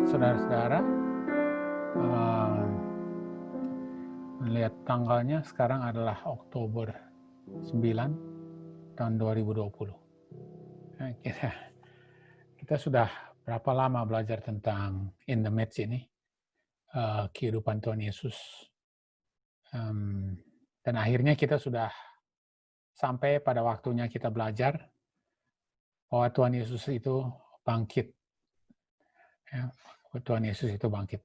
saudara-saudara. Melihat tanggalnya sekarang adalah Oktober 9 tahun 2020. Nah, kita sudah berapa lama belajar tentang in the midst ini, kehidupan Tuhan Yesus. Dan akhirnya kita sudah sampai pada waktunya kita belajar bahwa Tuhan Yesus itu bangkit. Ya, Tuhan Yesus itu bangkit.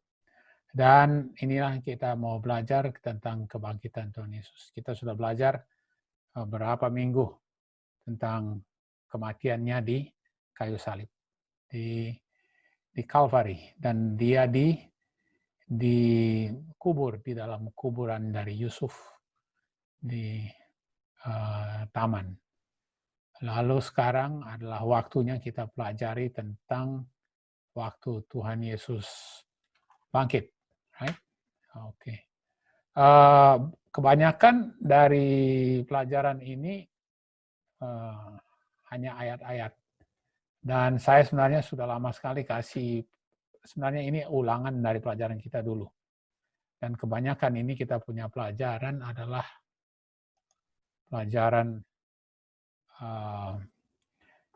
Dan inilah kita mau belajar tentang kebangkitan Tuhan Yesus. Kita sudah belajar beberapa minggu tentang kematiannya di kayu salib, di Calvary, dan dia dikubur di dalam kuburan dari Yusuf di taman. Lalu sekarang adalah waktunya kita pelajari tentang waktu Tuhan Yesus bangkit, right? Oke. Kebanyakan dari pelajaran ini hanya ayat-ayat. Dan saya sebenarnya sudah lama sekali sebenarnya ini ulangan dari pelajaran kita dulu. Dan kebanyakan ini kita punya pelajaran adalah pelajaran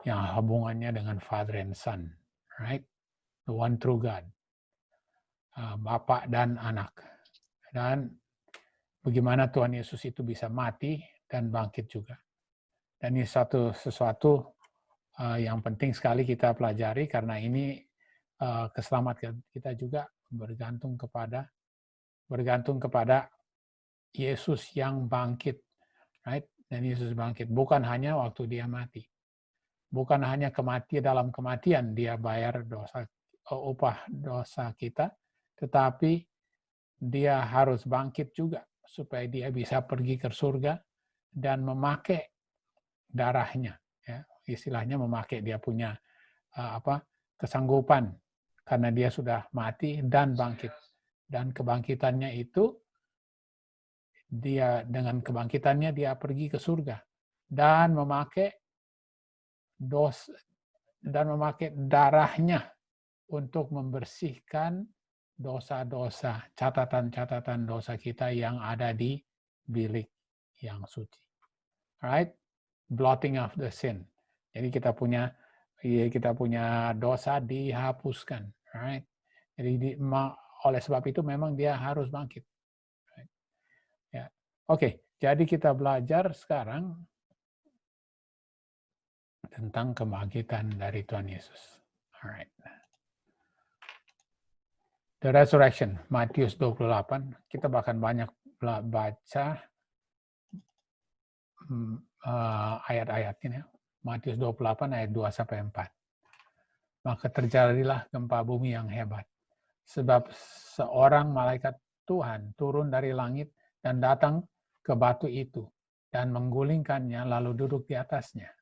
yang hubungannya dengan Father and Son, right? The one true God. Bapa dan anak. Dan bagaimana Tuhan Yesus itu bisa mati dan bangkit juga. Dan ini sesuatu yang penting sekali kita pelajari, karena ini keselamatan kita juga bergantung kepada Yesus yang bangkit, right? Dan Yesus bangkit bukan hanya waktu dia mati, bukan hanya dalam kematian dia bayar upah dosa kita, tetapi dia harus bangkit juga supaya dia bisa pergi ke surga dan memakai darahnya, ya, istilahnya memakai dia punya kesanggupan karena dia sudah mati dan bangkit. Dan kebangkitannya itu dengan kebangkitannya dia pergi ke surga dan memakai darahnya untuk membersihkan dosa-dosa, catatan-catatan dosa kita yang ada di bilik yang suci. Right? Blotting of the sin. Jadi kita punya dosa dihapuskan. Right? Jadi oleh sebab itu memang dia harus bangkit. Right? Ya. Oke, jadi kita belajar sekarang tentang kebangkitan dari Tuhan Yesus. Alright. The Resurrection, Matius 28. Kita bahkan banyak baca ayat-ayat ini. Matius 28 ayat 2-4. Maka terjadilah gempa bumi yang hebat. Sebab seorang malaikat Tuhan turun dari langit dan datang ke batu itu dan menggulingkannya lalu duduk di atasnya.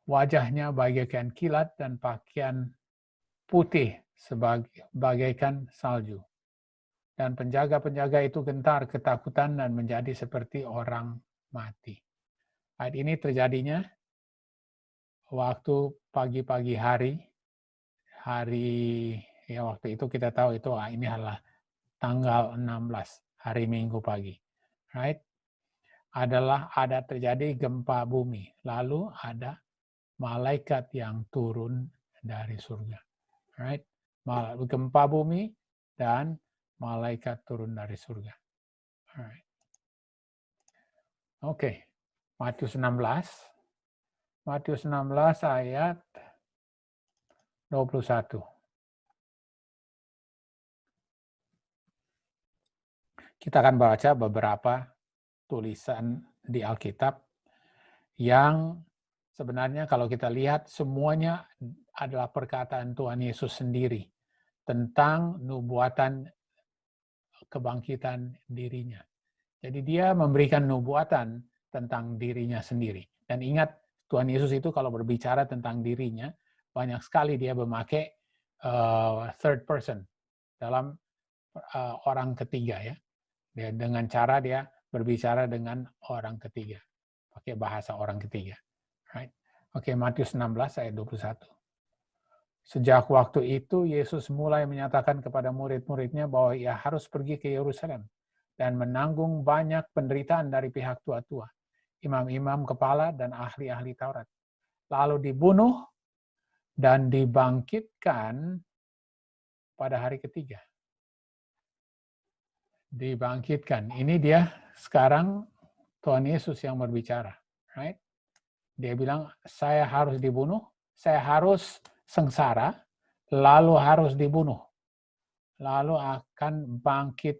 Wajahnya bagaikan kilat dan pakaian putih bagaikan salju. Dan penjaga-penjaga itu gentar ketakutan dan menjadi seperti orang mati. Ayat ini terjadinya waktu pagi-pagi hari ya, waktu itu kita tahu itu ini adalah tanggal 16, hari Minggu pagi. Right? Ada terjadi gempa bumi. Lalu ada malaikat yang turun dari surga. Right? Gempa bumi dan malaikat turun dari surga. Alright. Oke. Matius 16. Matius 16 ayat 21. Kita akan baca beberapa tulisan di Alkitab yang sebenarnya kalau kita lihat semuanya adalah perkataan Tuhan Yesus sendiri tentang nubuatan kebangkitan dirinya. Jadi dia memberikan nubuatan tentang dirinya sendiri. Dan ingat, Tuhan Yesus itu kalau berbicara tentang dirinya, banyak sekali dia memakai third person dalam orang ketiga, ya. Dengan cara dia berbicara dengan orang ketiga, pakai bahasa orang ketiga. Right? Oke, Matius 16 ayat 21. Sejak waktu itu, Yesus mulai menyatakan kepada murid-muridnya bahwa ia harus pergi ke Yerusalem dan menanggung banyak penderitaan dari pihak tua-tua, imam-imam kepala, dan ahli-ahli Taurat. Lalu dibunuh dan dibangkitkan pada hari ketiga. Dibangkitkan. Ini dia sekarang Tuhan Yesus yang berbicara. Right? Dia bilang, saya harus dibunuh, saya harus sengsara, lalu harus dibunuh. Lalu akan bangkit.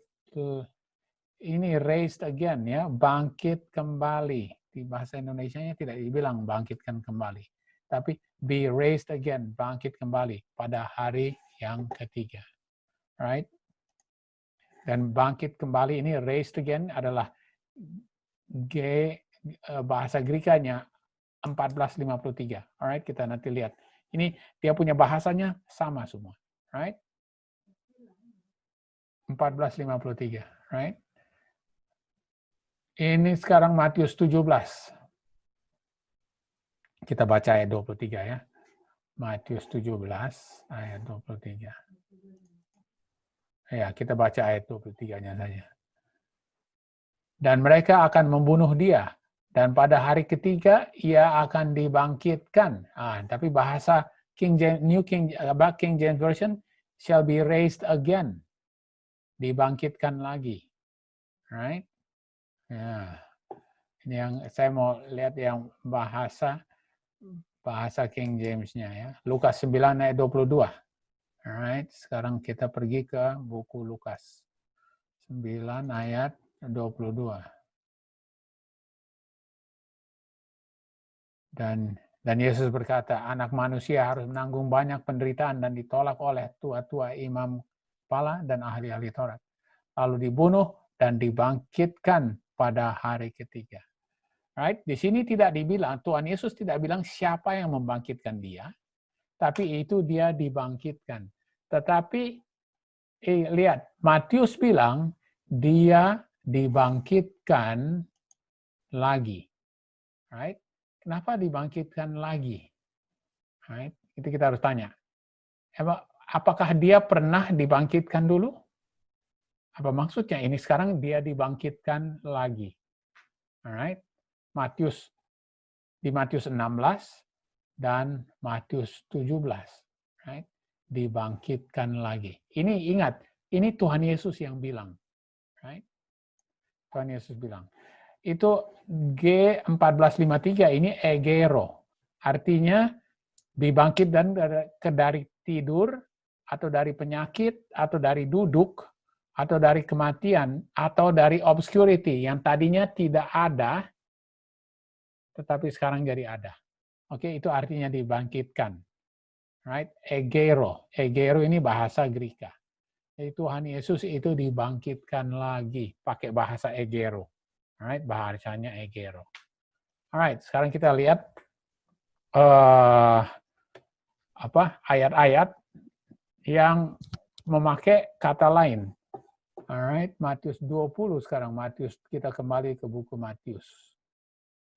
Ini raised again, ya, bangkit kembali. Di bahasa Indonesianya tidak dibilang bangkitkan kembali. Tapi be raised again, bangkit kembali pada hari yang ketiga. Right? Dan bangkit kembali ini, raised again, adalah bahasa Greek-nya 1453. Alright, kita nanti lihat. Ini dia punya bahasanya sama semua. Right? 1453. Right? Ini sekarang Matius 17. Kita baca ayat 23 ya. Matius 17 ayat 23. Ya, kita baca ayat 23-nya saja. Dan mereka akan membunuh dia, dan pada hari ketiga ia akan dibangkitkan. Tapi bahasa King James Version, shall be raised again. Dibangkitkan lagi. Right? Ya. Ini yang saya mau lihat yang bahasa King James-nya ya. Lukas 9 ayat 22. Alright, sekarang kita pergi ke buku Lukas 9 ayat 22. Dan Yesus berkata, anak manusia harus menanggung banyak penderitaan dan ditolak oleh tua-tua imam kepala dan ahli-ahli Taurat. Lalu dibunuh dan dibangkitkan pada hari ketiga. Right? Di sini tidak dibilang, Tuhan Yesus tidak bilang siapa yang membangkitkan dia, tapi itu dia dibangkitkan. Tetapi lihat, Matius bilang dia dibangkitkan lagi. Right? Kenapa dibangkitkan lagi? Right? Itu kita harus tanya. Apakah dia pernah dibangkitkan dulu? Apa maksudnya ini sekarang dia dibangkitkan lagi? Alright? Di Matius 16 dan Matius 17. Right? Dibangkitkan lagi. Ini ingat, ini Tuhan Yesus yang bilang. Right? Tuhan Yesus bilang. Itu G1453 ini egero. Artinya dibangkit dan dari tidur, atau dari penyakit, atau dari duduk, atau dari kematian, atau dari obscurity yang tadinya tidak ada, tetapi sekarang jadi ada. Oke, itu artinya dibangkitkan. Right? Egero. Egero ini bahasa Greka. Jadi Tuhan Yesus itu dibangkitkan lagi pakai bahasa egero. Right? Bahasanya egero. Alright, sekarang kita lihat ayat-ayat yang memakai kata lain. Alright, Matius 20 sekarang. Kita kembali ke buku Matius.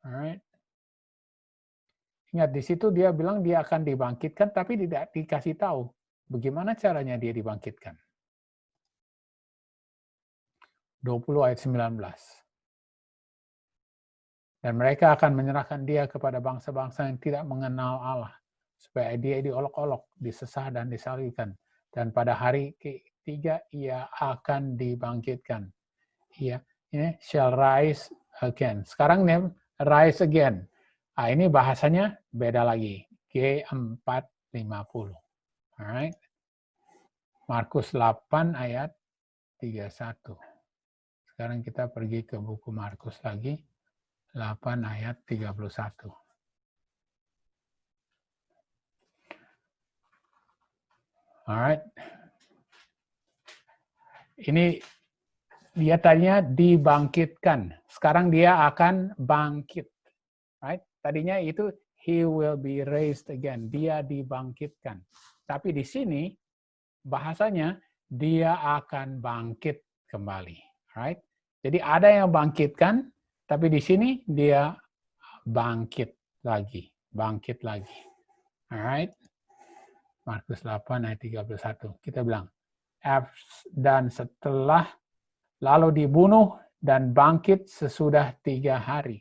Alright. Ingat, di situ dia bilang dia akan dibangkitkan, tapi tidak dikasih tahu bagaimana caranya dia dibangkitkan. 20 ayat 19. Dan mereka akan menyerahkan dia kepada bangsa-bangsa yang tidak mengenal Allah, supaya dia diolok-olok, disesah dan disalibkan. Dan pada hari ketiga ia akan dibangkitkan. Ia shall rise again. Sekarang nih, rise again. Ini bahasanya beda lagi. G450. Alright. Markus 8 ayat 31. Sekarang kita pergi ke buku Markus lagi. 8 ayat 31. Alright. Ini dia tadinya dibangkitkan. Sekarang dia akan bangkit. Right? Tadinya itu he will be raised again. Dia dibangkitkan. Tapi di sini bahasanya dia akan bangkit kembali. Right? Jadi ada yang bangkitkan, tapi di sini dia bangkit lagi. Bangkit lagi. Alright? Markus 8 ayat 31. Kita bilang, dan setelah lalu dibunuh dan bangkit sesudah 3 hari.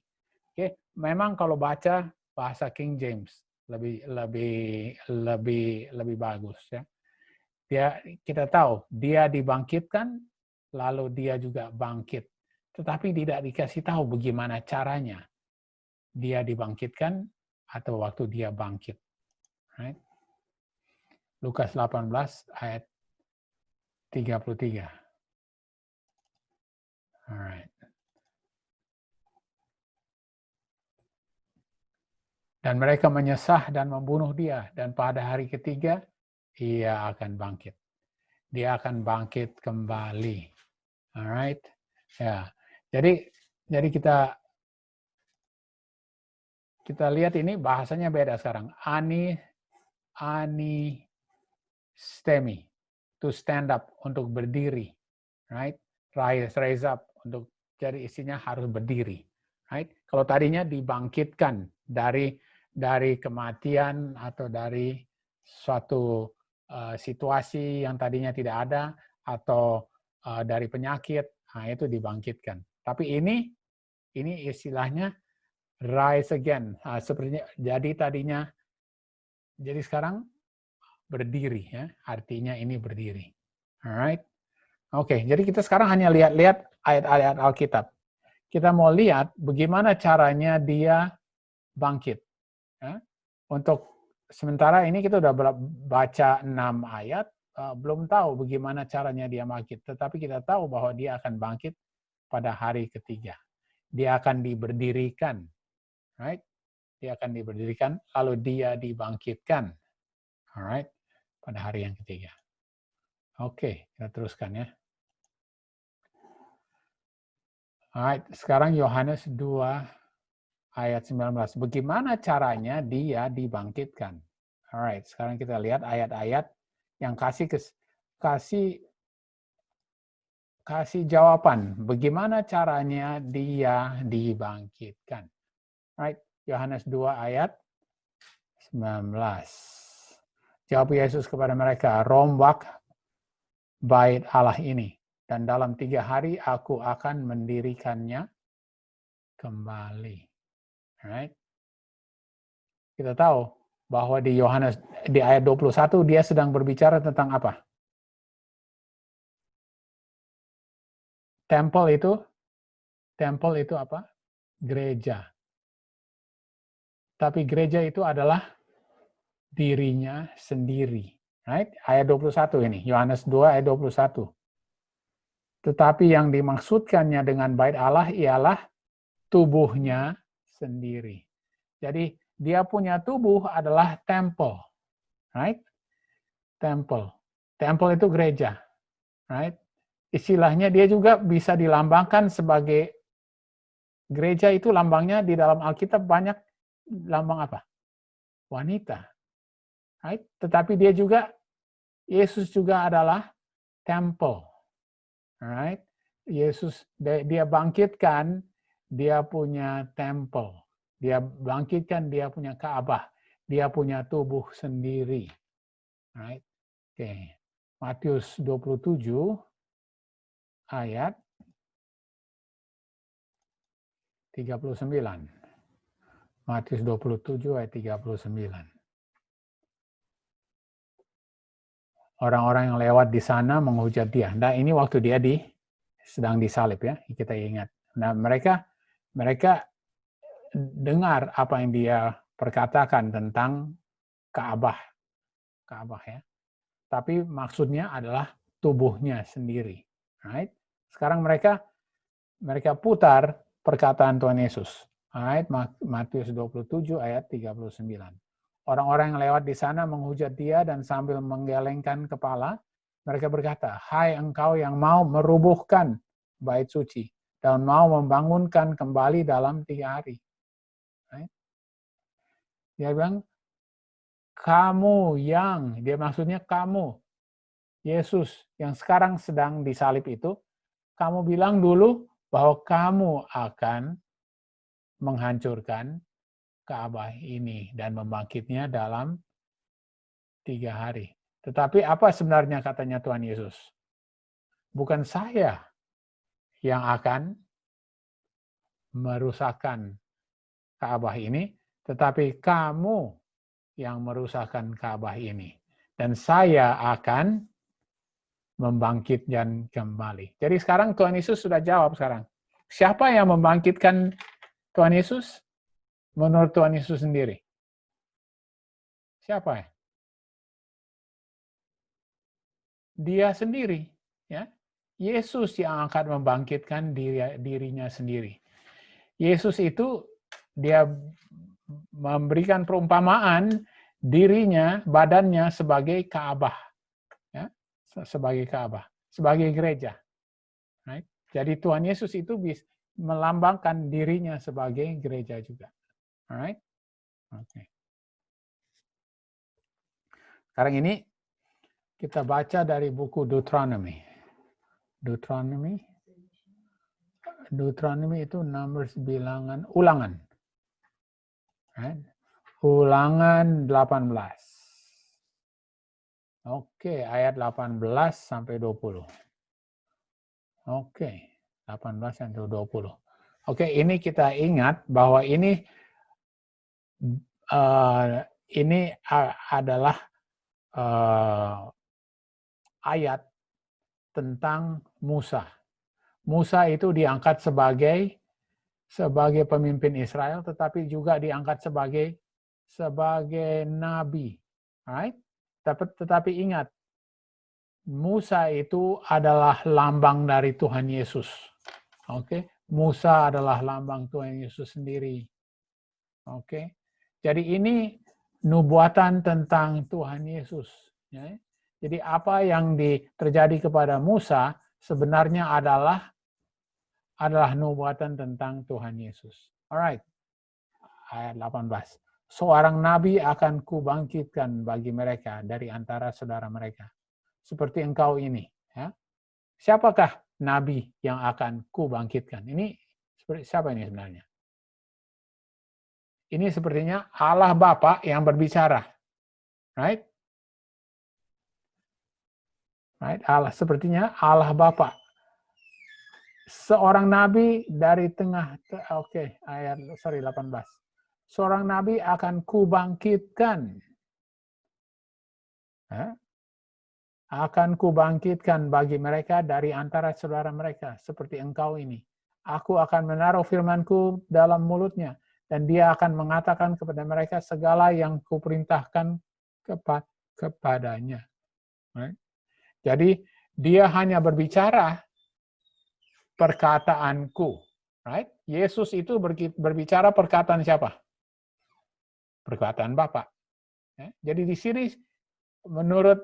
Oke, memang kalau baca bahasa King James lebih bagus ya. Kita tahu dia dibangkitkan, lalu dia juga bangkit. Tetapi tidak dikasih tahu bagaimana caranya dia dibangkitkan atau waktu dia bangkit. Right? Lukas 18 ayat 33. Alright. Dan mereka menyesah dan membunuh dia, dan pada hari ketiga ia akan bangkit. Dia akan bangkit kembali. Alright. Ya. Jadi kita lihat ini bahasanya beda sekarang. Anistemi, to stand up, untuk berdiri. Right? Raise up, untuk jadi isinya harus berdiri. Right? Kalau tadinya dibangkitkan dari kematian atau dari suatu situasi yang tadinya tidak ada atau dari penyakit, itu dibangkitkan. Tapi ini istilahnya rise again. Sepertinya jadi sekarang berdiri ya. Artinya ini berdiri. Alright. Oke, jadi kita sekarang hanya lihat-lihat ayat-ayat Alkitab. Kita mau lihat bagaimana caranya dia bangkit. Ya. Untuk sementara ini kita udah baca 6 ayat, belum tahu bagaimana caranya dia bangkit. Tetapi kita tahu bahwa dia akan bangkit pada hari ketiga. Dia akan diberdirikan. Right? Dia akan diberdirikan, lalu dia dibangkitkan. Alright? Pada hari yang ketiga. Oke, kita teruskan ya. Alright, sekarang Yohanes 2 ayat 19. Bagaimana caranya dia dibangkitkan? Alright, sekarang kita lihat ayat-ayat yang kasih jawaban. Bagaimana caranya dia dibangkitkan? Alright, Yohanes 2 ayat 19. Jawab Yesus kepada mereka, rombak bait Allah ini, dan dalam 3 hari aku akan mendirikannya kembali. Right? Kita tahu bahwa di Yohanes di ayat 21 dia sedang berbicara tentang apa? Temple itu apa? Gereja. Tapi gereja itu adalah dirinya sendiri. Right? Ayat 21 ini, Yohanes 2 ayat 21. Tetapi yang dimaksudkannya dengan bait Allah ialah tubuhnya sendiri. Jadi dia punya tubuh adalah temple. Right? Temple. Temple itu gereja. Right? Istilahnya dia juga bisa dilambangkan sebagai gereja, itu lambangnya di dalam Alkitab banyak lambang apa? Wanita. Right? Tetapi Yesus juga adalah temple. Right? Yesus dia bangkitkan, dia punya temple. Dia bangkitkan, dia punya Ka'bah. Dia punya tubuh sendiri. Right? Oke. Matius 27 ayat 39. Matius 27 ayat 39. Orang-orang yang lewat di sana menghujat dia. Nah, ini waktu dia sedang disalib ya, kita ingat. Nah, mereka dengar apa yang dia perkatakan tentang Ka'bah ya. Tapi maksudnya adalah tubuhnya sendiri. Right? Sekarang mereka putar perkataan Tuhan Yesus. Right? Matius 27 ayat 39. Orang-orang yang lewat di sana menghujat dia dan sambil menggelengkan kepala, mereka berkata, "Hai engkau yang mau merubuhkan bait suci dan mau membangunkan kembali dalam 3 hari." Right? Dia bilang, dia maksudnya kamu, Yesus yang sekarang sedang disalib itu, kamu bilang dulu bahwa kamu akan menghancurkan Ka'bah ini dan membangkitnya dalam 3 hari. Tetapi apa sebenarnya katanya Tuhan Yesus? Bukan saya yang akan merusakkan Ka'bah ini, tetapi kamu yang merusakkan Ka'bah ini. Dan saya akan membangkitkan kembali. Jadi sekarang Tuhan Yesus sudah jawab sekarang. Siapa yang membangkitkan Tuhan Yesus? Menurut Tuhan Yesus sendiri. Siapa ya? Dia sendiri. Ya. Yesus yang akan membangkitkan dirinya sendiri. Yesus itu dia memberikan perumpamaan dirinya, badannya sebagai Ka'bah. Ya. Sebagai Ka'bah. Sebagai gereja. Right? Jadi Tuhan Yesus itu bisa melambangkan dirinya sebagai gereja juga. Alright? Okay. Sekarang ini kita baca dari buku Deuteronomy. Deuteronomy itu numbers bilangan ulangan. Right? Ulangan 18. Oke, ayat 18 sampai 20. Oke, 18 sampai 20. Oke, ini kita ingat bahwa ini adalah ayat tentang Musa. Musa itu diangkat sebagai pemimpin Israel, tetapi juga diangkat sebagai nabi. Right? Tetapi ingat, Musa itu adalah lambang dari Tuhan Yesus. Oke, Musa adalah lambang Tuhan Yesus sendiri. Oke, jadi ini nubuatan tentang Tuhan Yesus. Ya. Jadi apa yang terjadi kepada Musa sebenarnya adalah nubuatan tentang Tuhan Yesus. Alright, ayat 18. Seorang nabi akan kubangkitkan bagi mereka dari antara saudara mereka, seperti engkau ini. Ya. Siapakah nabi yang akan kubangkitkan? Ini siapa ini sebenarnya? Ini sepertinya Allah Bapa yang berbicara. Right? Right? Sepertinya Allah Bapa. Seorang nabi dari tengah, ayat 18. Seorang nabi akan kubangkitkan. Akan kubangkitkan bagi mereka dari antara saudara mereka, seperti engkau ini. Aku akan menaruh firmanku dalam mulutnya, dan dia akan mengatakan kepada mereka segala yang kuperintahkan kepadanya. Right? Jadi dia hanya berbicara perkataanku. Right? Yesus itu berbicara perkataan siapa? Perkataan Bapa. Jadi di sini menurut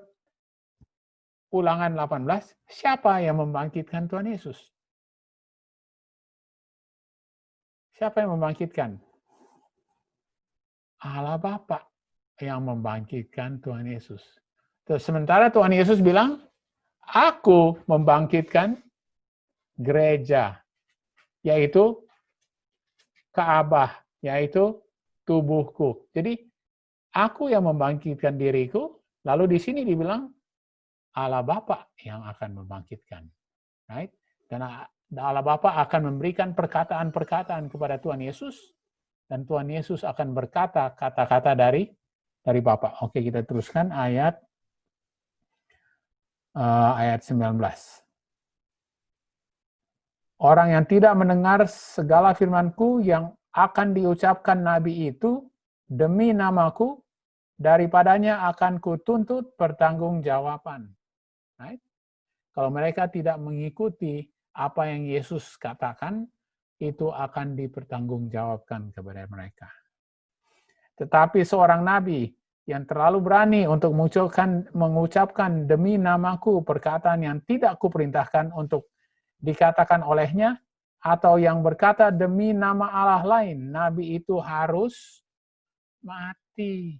Ulangan 18, siapa yang membangkitkan Tuhan Yesus? Siapa yang membangkitkan? Allah Bapa yang membangkitkan Tuhan Yesus. Terus sementara Tuhan Yesus bilang, aku membangkitkan gereja, yaitu Ka'bah, yaitu tubuhku. Jadi, aku yang membangkitkan diriku, lalu di sini dibilang, Allah Bapa yang akan membangkitkan. Right? Dan Allah Bapa akan memberikan perkataan-perkataan kepada Tuhan Yesus, dan Tuhan Yesus akan berkata kata-kata dari Bapa. Oke, kita teruskan ayat 19. Orang yang tidak mendengar segala firman-Ku yang akan diucapkan nabi itu demi namaku, daripadanya akan kutuntut pertanggungjawaban. Right? Kalau mereka tidak mengikuti apa yang Yesus katakan, itu akan dipertanggungjawabkan kepada mereka. Tetapi seorang nabi yang terlalu berani untuk mengucapkan demi namaku perkataan yang tidak kuperintahkan untuk dikatakan olehnya, atau yang berkata demi nama Allah lain, nabi itu harus mati.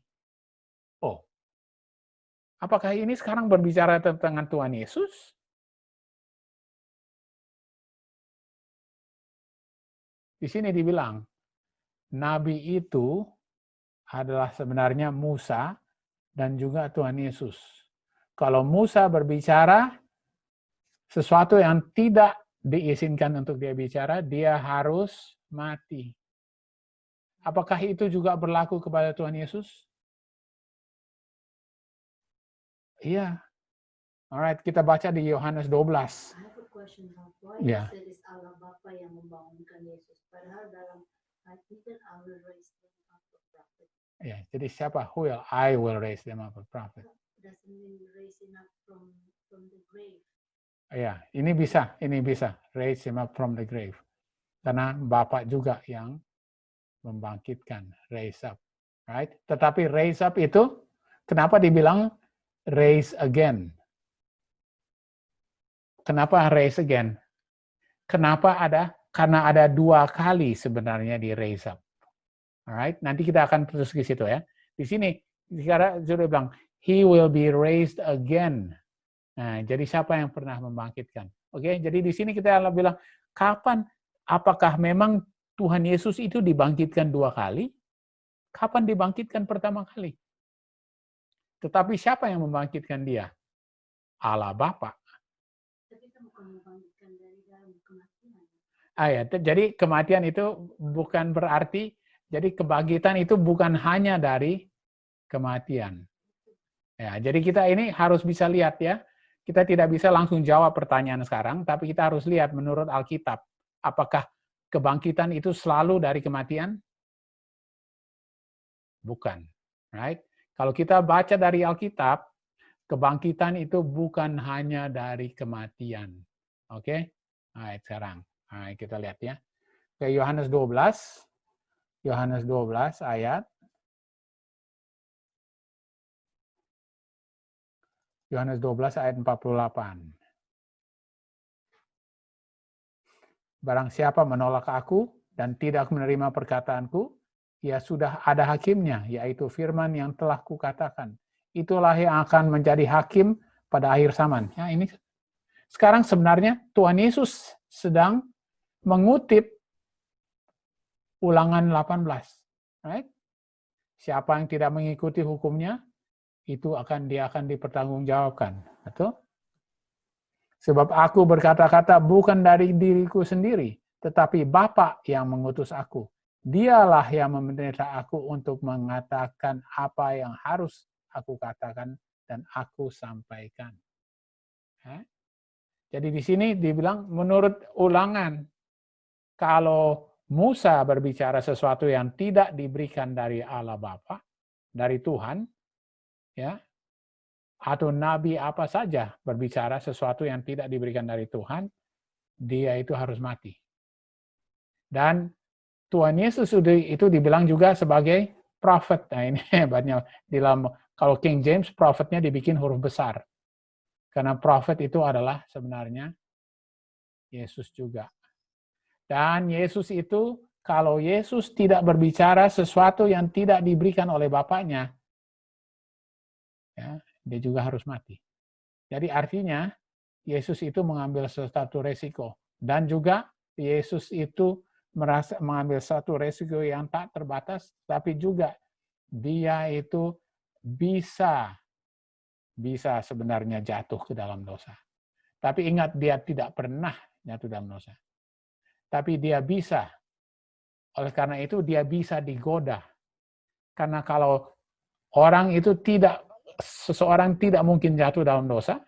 Oh, apakah ini sekarang berbicara tentang Tuhan Yesus? Di sini dibilang, nabi itu adalah sebenarnya Musa, dan juga Tuhan Yesus. Kalau Musa berbicara sesuatu yang tidak diizinkan untuk dia bicara, dia harus mati. Apakah itu juga berlaku kepada Tuhan Yesus? Iya. Alright, kita baca di Yohanes 12. I have a question. Why Yeah. is it Allah Bapa yang membangunkan Yesus? Padahal dalam ayat ini kan I will raise them up a prophet. Ya, jadi siapa? I will raise them up a prophet. Doesn't mean raising up from the grave. Ya, ini bisa. Raise him up from the grave. Karena Bapak juga yang membangkitkan, raise up. Right? Tetapi raise up itu, kenapa dibilang raise again? Kenapa raise again? Karena ada 2 kali sebenarnya di raise up. Alright, nanti kita akan terus ke situ ya. Di sini sekarang sudah bilang he will be raised again. Nah, jadi siapa yang pernah membangkitkan? Oke, jadi di sini kita bilang kapan? Apakah memang Tuhan Yesus itu dibangkitkan 2 kali? Kapan dibangkitkan pertama kali? Tetapi siapa yang membangkitkan dia? Allah Bapa. Tapi itu bukan membangkitkan dari dalam kematian. Ya, jadi kematian itu bukan berarti, jadi kebangkitan itu bukan hanya dari kematian. Ya, jadi kita ini harus bisa lihat ya. Kita tidak bisa langsung jawab pertanyaan sekarang, tapi kita harus lihat menurut Alkitab. Apakah kebangkitan itu selalu dari kematian? Bukan. Right? Kalau kita baca dari Alkitab, kebangkitan itu bukan hanya dari kematian. Oke? Right, sekarang. Right, kita lihat ya. Ke Yohanes 12. Yohanes 12 ayat Yohanes 12 ayat 48. Barang siapa menolak aku dan tidak menerima perkataanku, ya sudah ada hakimnya, yaitu firman yang telah kukatakan. Itulah yang akan menjadi hakim pada akhir zaman. Ya, ini sekarang sebenarnya Tuhan Yesus sedang mengutip Ulangan 18. Right? Siapa yang tidak mengikuti hukumnya, itu dia akan dipertanggungjawabkan. Betul? Sebab aku berkata-kata bukan dari diriku sendiri, tetapi Bapa yang mengutus aku. Dialah yang memerintah aku untuk mengatakan apa yang harus aku katakan dan aku sampaikan. Jadi di sini dibilang menurut Ulangan, kalau Musa berbicara sesuatu yang tidak diberikan dari Allah Bapa, dari Tuhan, ya, atau nabi apa saja berbicara sesuatu yang tidak diberikan dari Tuhan, dia itu harus mati. Dan Tuhan Yesus itu dibilang juga sebagai prophet. Nah, ini hebatnya kalau King James prophetnya dibikin huruf besar. Karena prophet itu adalah sebenarnya Yesus juga. Dan Yesus itu, kalau Yesus tidak berbicara sesuatu yang tidak diberikan oleh Bapaknya, ya, dia juga harus mati. Jadi artinya, Yesus itu mengambil suatu resiko. Dan juga Yesus itu mengambil satu resiko yang tak terbatas, tapi juga dia itu bisa sebenarnya jatuh ke dalam dosa. Tapi ingat, dia tidak pernah jatuh dalam dosa. Tapi dia bisa. Oleh karena itu dia bisa digoda. Karena kalau seseorang tidak mungkin jatuh dalam dosa,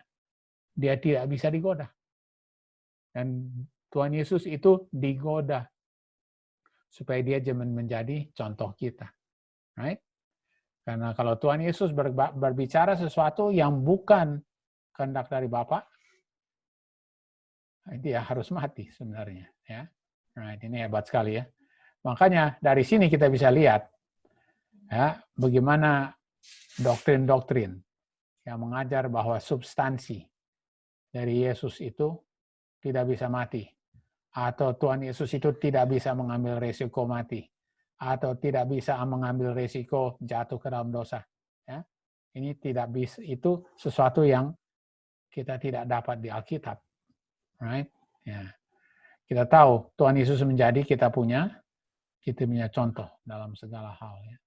dia tidak bisa digoda. Dan Tuhan Yesus itu digoda supaya dia menjadi contoh kita. Right? Karena kalau Tuhan Yesus berbicara sesuatu yang bukan kehendak dari Bapa, dia harus mati sebenarnya. Ya, right, ini hebat sekali ya. Makanya dari sini kita bisa lihat ya bagaimana doktrin-doktrin yang mengajar bahwa substansi dari Yesus itu tidak bisa mati, atau Tuhan Yesus itu tidak bisa mengambil resiko mati, atau tidak bisa mengambil resiko jatuh ke dalam dosa. Ya, ini tidak bisa, itu sesuatu yang kita tidak dapat di Alkitab. Right? Ya. Kita tahu Tuhan Yesus menjadi kita punya contoh dalam segala hal. Ya.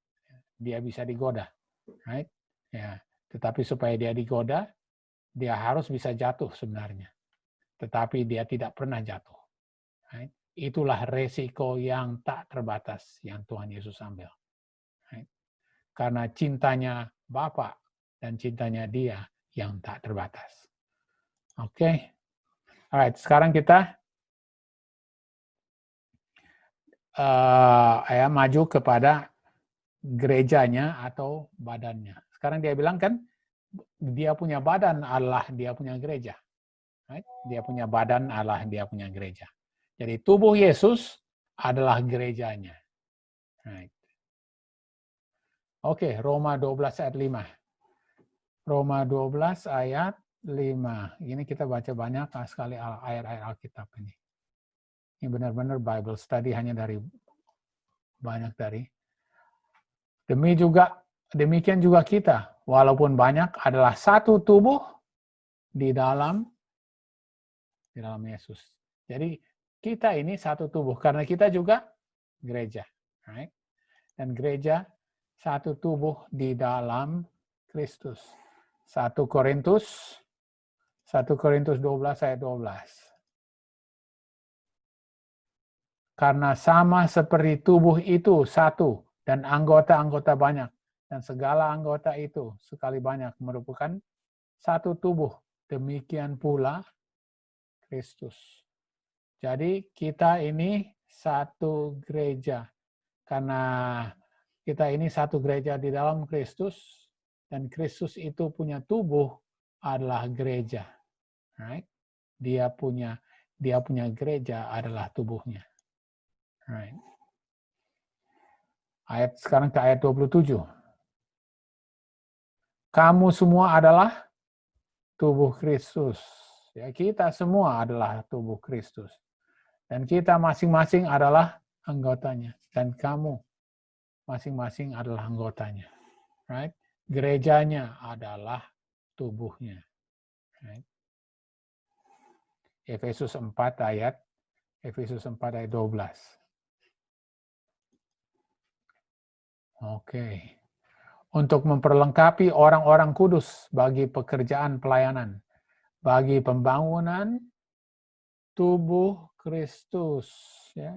Dia bisa digoda. Right? Ya, tetapi supaya dia digoda, dia harus bisa jatuh sebenarnya. Tetapi dia tidak pernah jatuh. Right? Itulah resiko yang tak terbatas yang Tuhan Yesus ambil. Right? Karena cintanya Bapa dan cintanya dia yang tak terbatas. Oke. Alright, sekarang kita maju kepada gerejanya atau badannya. Sekarang dia bilang kan, dia punya badan adalah dia punya gereja. Right? Dia punya badan adalah dia punya gereja. Jadi tubuh Yesus adalah gerejanya. Right. Oke, Roma 12 ayat 5. Roma 12 ayat 5. Ini kita baca banyak sekali ayat-ayat Alkitab ini. Ini benar-benar Bible study hanya dari banyak dari. Demikian juga kita, walaupun banyak adalah satu tubuh di dalam Yesus. Jadi kita ini satu tubuh karena kita juga gereja, right? Dan gereja satu tubuh di dalam Kristus. 1 Korintus 12 ayat 12. Karena sama seperti tubuh itu satu dan anggota-anggota banyak, dan segala anggota itu sekali banyak merupakan satu tubuh, demikian pula Kristus. Jadi kita ini satu gereja. Karena kita ini satu gereja di dalam Kristus, dan Kristus itu punya tubuh adalah gereja. Right? Dia punya gereja adalah tubuhnya. Right. Sekarang ke ayat 27. Kamu semua adalah tubuh Kristus. Ya, kita semua adalah tubuh Kristus. Dan kita masing-masing adalah anggotanya. Dan kamu masing-masing adalah anggotanya. Right? Gerejanya adalah tubuhnya. Right? Efesus 4 ayat 12. Oke. Untuk memperlengkapi orang-orang kudus bagi pekerjaan pelayanan, bagi pembangunan tubuh Kristus. Ya,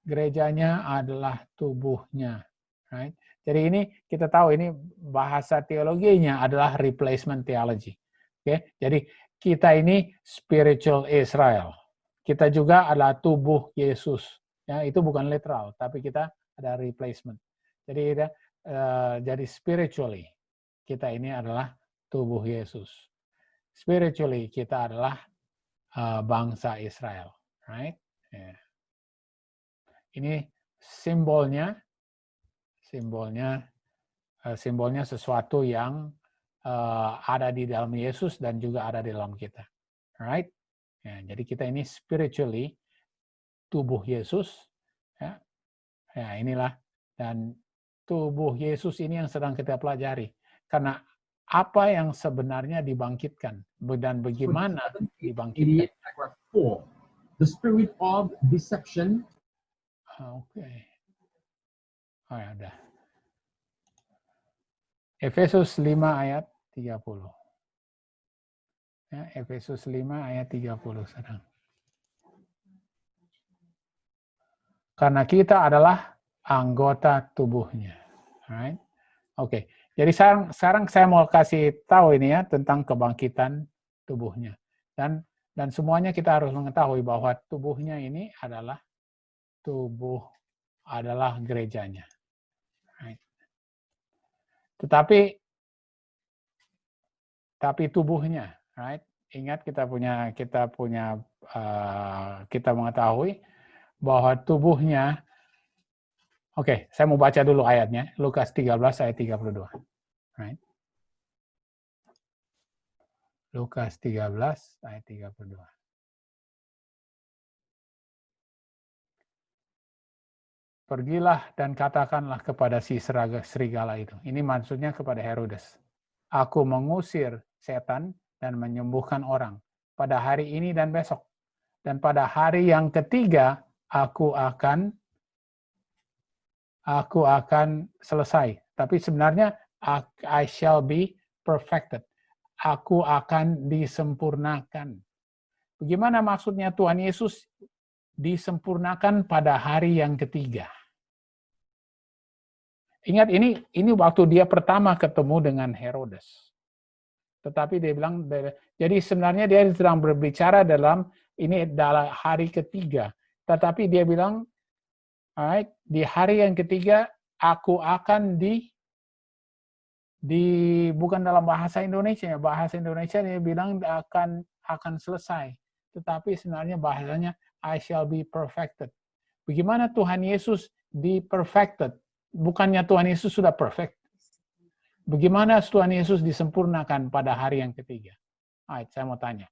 gerejanya adalah tubuhnya. Right? Jadi ini kita tahu ini bahasa teologinya adalah replacement theology. Oke, jadi kita ini spiritual Israel. Kita juga adalah tubuh Yesus. Ya, itu bukan literal, tapi kita ada replacement. Jadi jadi spiritually kita ini adalah tubuh Yesus. Spiritually kita adalah bangsa Israel, right? Yeah. Ini simbolnya sesuatu yang ada di dalam Yesus dan juga ada di dalam kita, right? Ya, jadi kita ini spiritually tubuh Yesus, ya. Ya, inilah, dan tubuh Yesus ini yang sedang kita pelajari. Karena apa yang sebenarnya dibangkitkan dan bagaimana dibangkitkan. The spirit of deception. Oke. Oh ya, udah. Efesus 5 ayat 30. Ya, Efesus 5 ayat 30 sekarang. Karena kita adalah anggota tubuhnya. Right? Oke. Jadi sekarang saya mau kasih tahu ini ya tentang kebangkitan tubuhnya. Dan semuanya kita harus mengetahui bahwa tubuhnya ini adalah gerejanya. Right? Tetapi tubuhnya, right? Ingat kita mengetahui bahwa tubuhnya. Oke, saya mau baca dulu ayatnya. Lukas 13 ayat 32. Right? Lukas 13 ayat 32. Pergilah dan katakanlah kepada si serigala itu. Ini maksudnya kepada Herodes. Aku mengusir setan dan menyembuhkan orang pada hari ini dan besok. Dan pada hari yang ketiga aku akan selesai. Tapi sebenarnya I shall be perfected. Aku akan disempurnakan. Bagaimana maksudnya Tuhan Yesus disempurnakan pada hari yang ketiga? Ingat, ini waktu dia pertama ketemu dengan Herodes. Tetapi dia bilang, jadi sebenarnya dia sedang berbicara ini adalah hari ketiga. Tetapi dia bilang, alright, di hari yang ketiga aku akan bukan dalam bahasa Indonesia, bahasa Indonesia dia bilang akan selesai. Tetapi sebenarnya bahasanya I shall be perfected. Bagaimana Tuhan Yesus perfected? Bukannya Tuhan Yesus sudah perfect. Bagaimana Tuhan Yesus disempurnakan pada hari yang ketiga? Alright, saya mau tanya.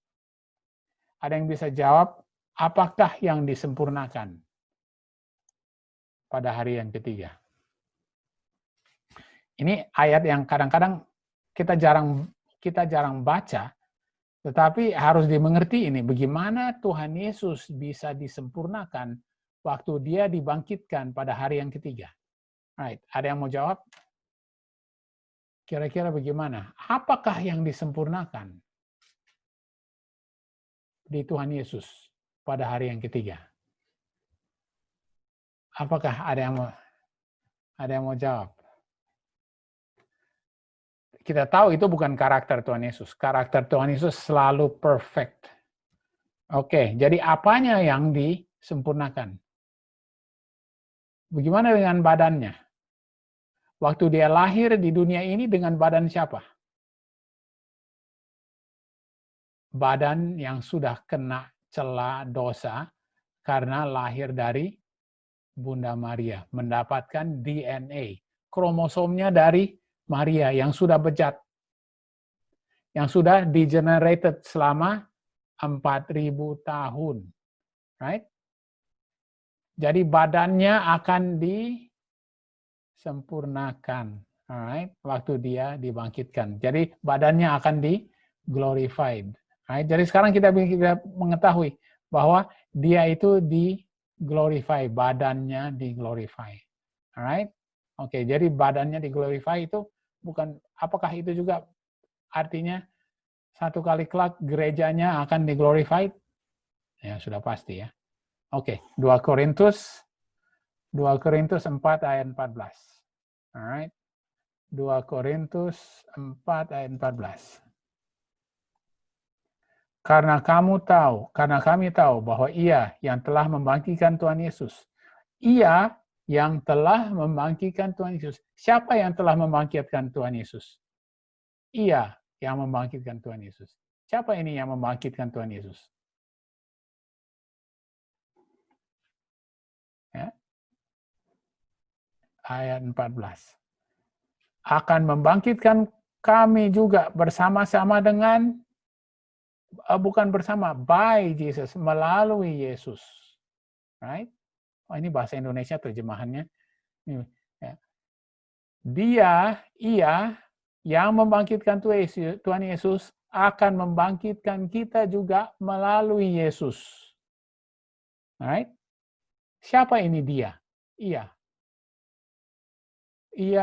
Ada yang bisa jawab, apakah yang disempurnakan pada hari yang ketiga? Ini ayat yang kadang-kadang kita jarang baca, tetapi harus dimengerti ini. Bagaimana Tuhan Yesus bisa disempurnakan waktu dia dibangkitkan pada hari yang ketiga? Alright, ada yang mau jawab? Kira-kira bagaimana? Apakah yang disempurnakan di Tuhan Yesus pada hari yang ketiga? Apakah ada yang mau jawab? Kita tahu itu bukan karakter Tuhan Yesus. Karakter Tuhan Yesus selalu perfect. Oke, jadi apanya yang disempurnakan? Bagaimana dengan badannya? Waktu dia lahir di dunia ini dengan badan siapa? Badan yang sudah kena cela dosa karena lahir dari Bunda Maria, mendapatkan DNA, kromosomnya dari Maria yang sudah bejat, yang sudah degenerated selama 4.000 tahun. Right? Jadi badannya akan disempurnakan. Alright? Waktu dia dibangkitkan. Jadi badannya akan di-glorified. Right? Jadi sekarang kita mengetahui bahwa dia itu di-glorify, badannya di-glorify. Alright? Oke, jadi badannya di-glorify itu bukan, apakah itu juga artinya satu kali kelak gerejanya akan di-glorified? Ya, sudah pasti ya. Oke, 2 Korintus 4 ayat 14. Alright. 2 Korintus 4 ayat 14. Karena kami tahu bahwa Ia yang telah membangkitkan Tuhan Yesus. Ia yang telah membangkitkan Tuhan Yesus. Siapa yang telah membangkitkan Tuhan Yesus? Ia yang membangkitkan Tuhan Yesus. Siapa ini yang membangkitkan Tuhan Yesus? Ya. Ayat 14. Akan membangkitkan kami juga bersama-sama dengan, bukan bersama, by Jesus, melalui Yesus. Right? Oh, ini bahasa Indonesia terjemahannya. Ia yang membangkitkan Tuhan Yesus akan membangkitkan kita juga melalui Yesus. Right? Siapa ini dia? Ia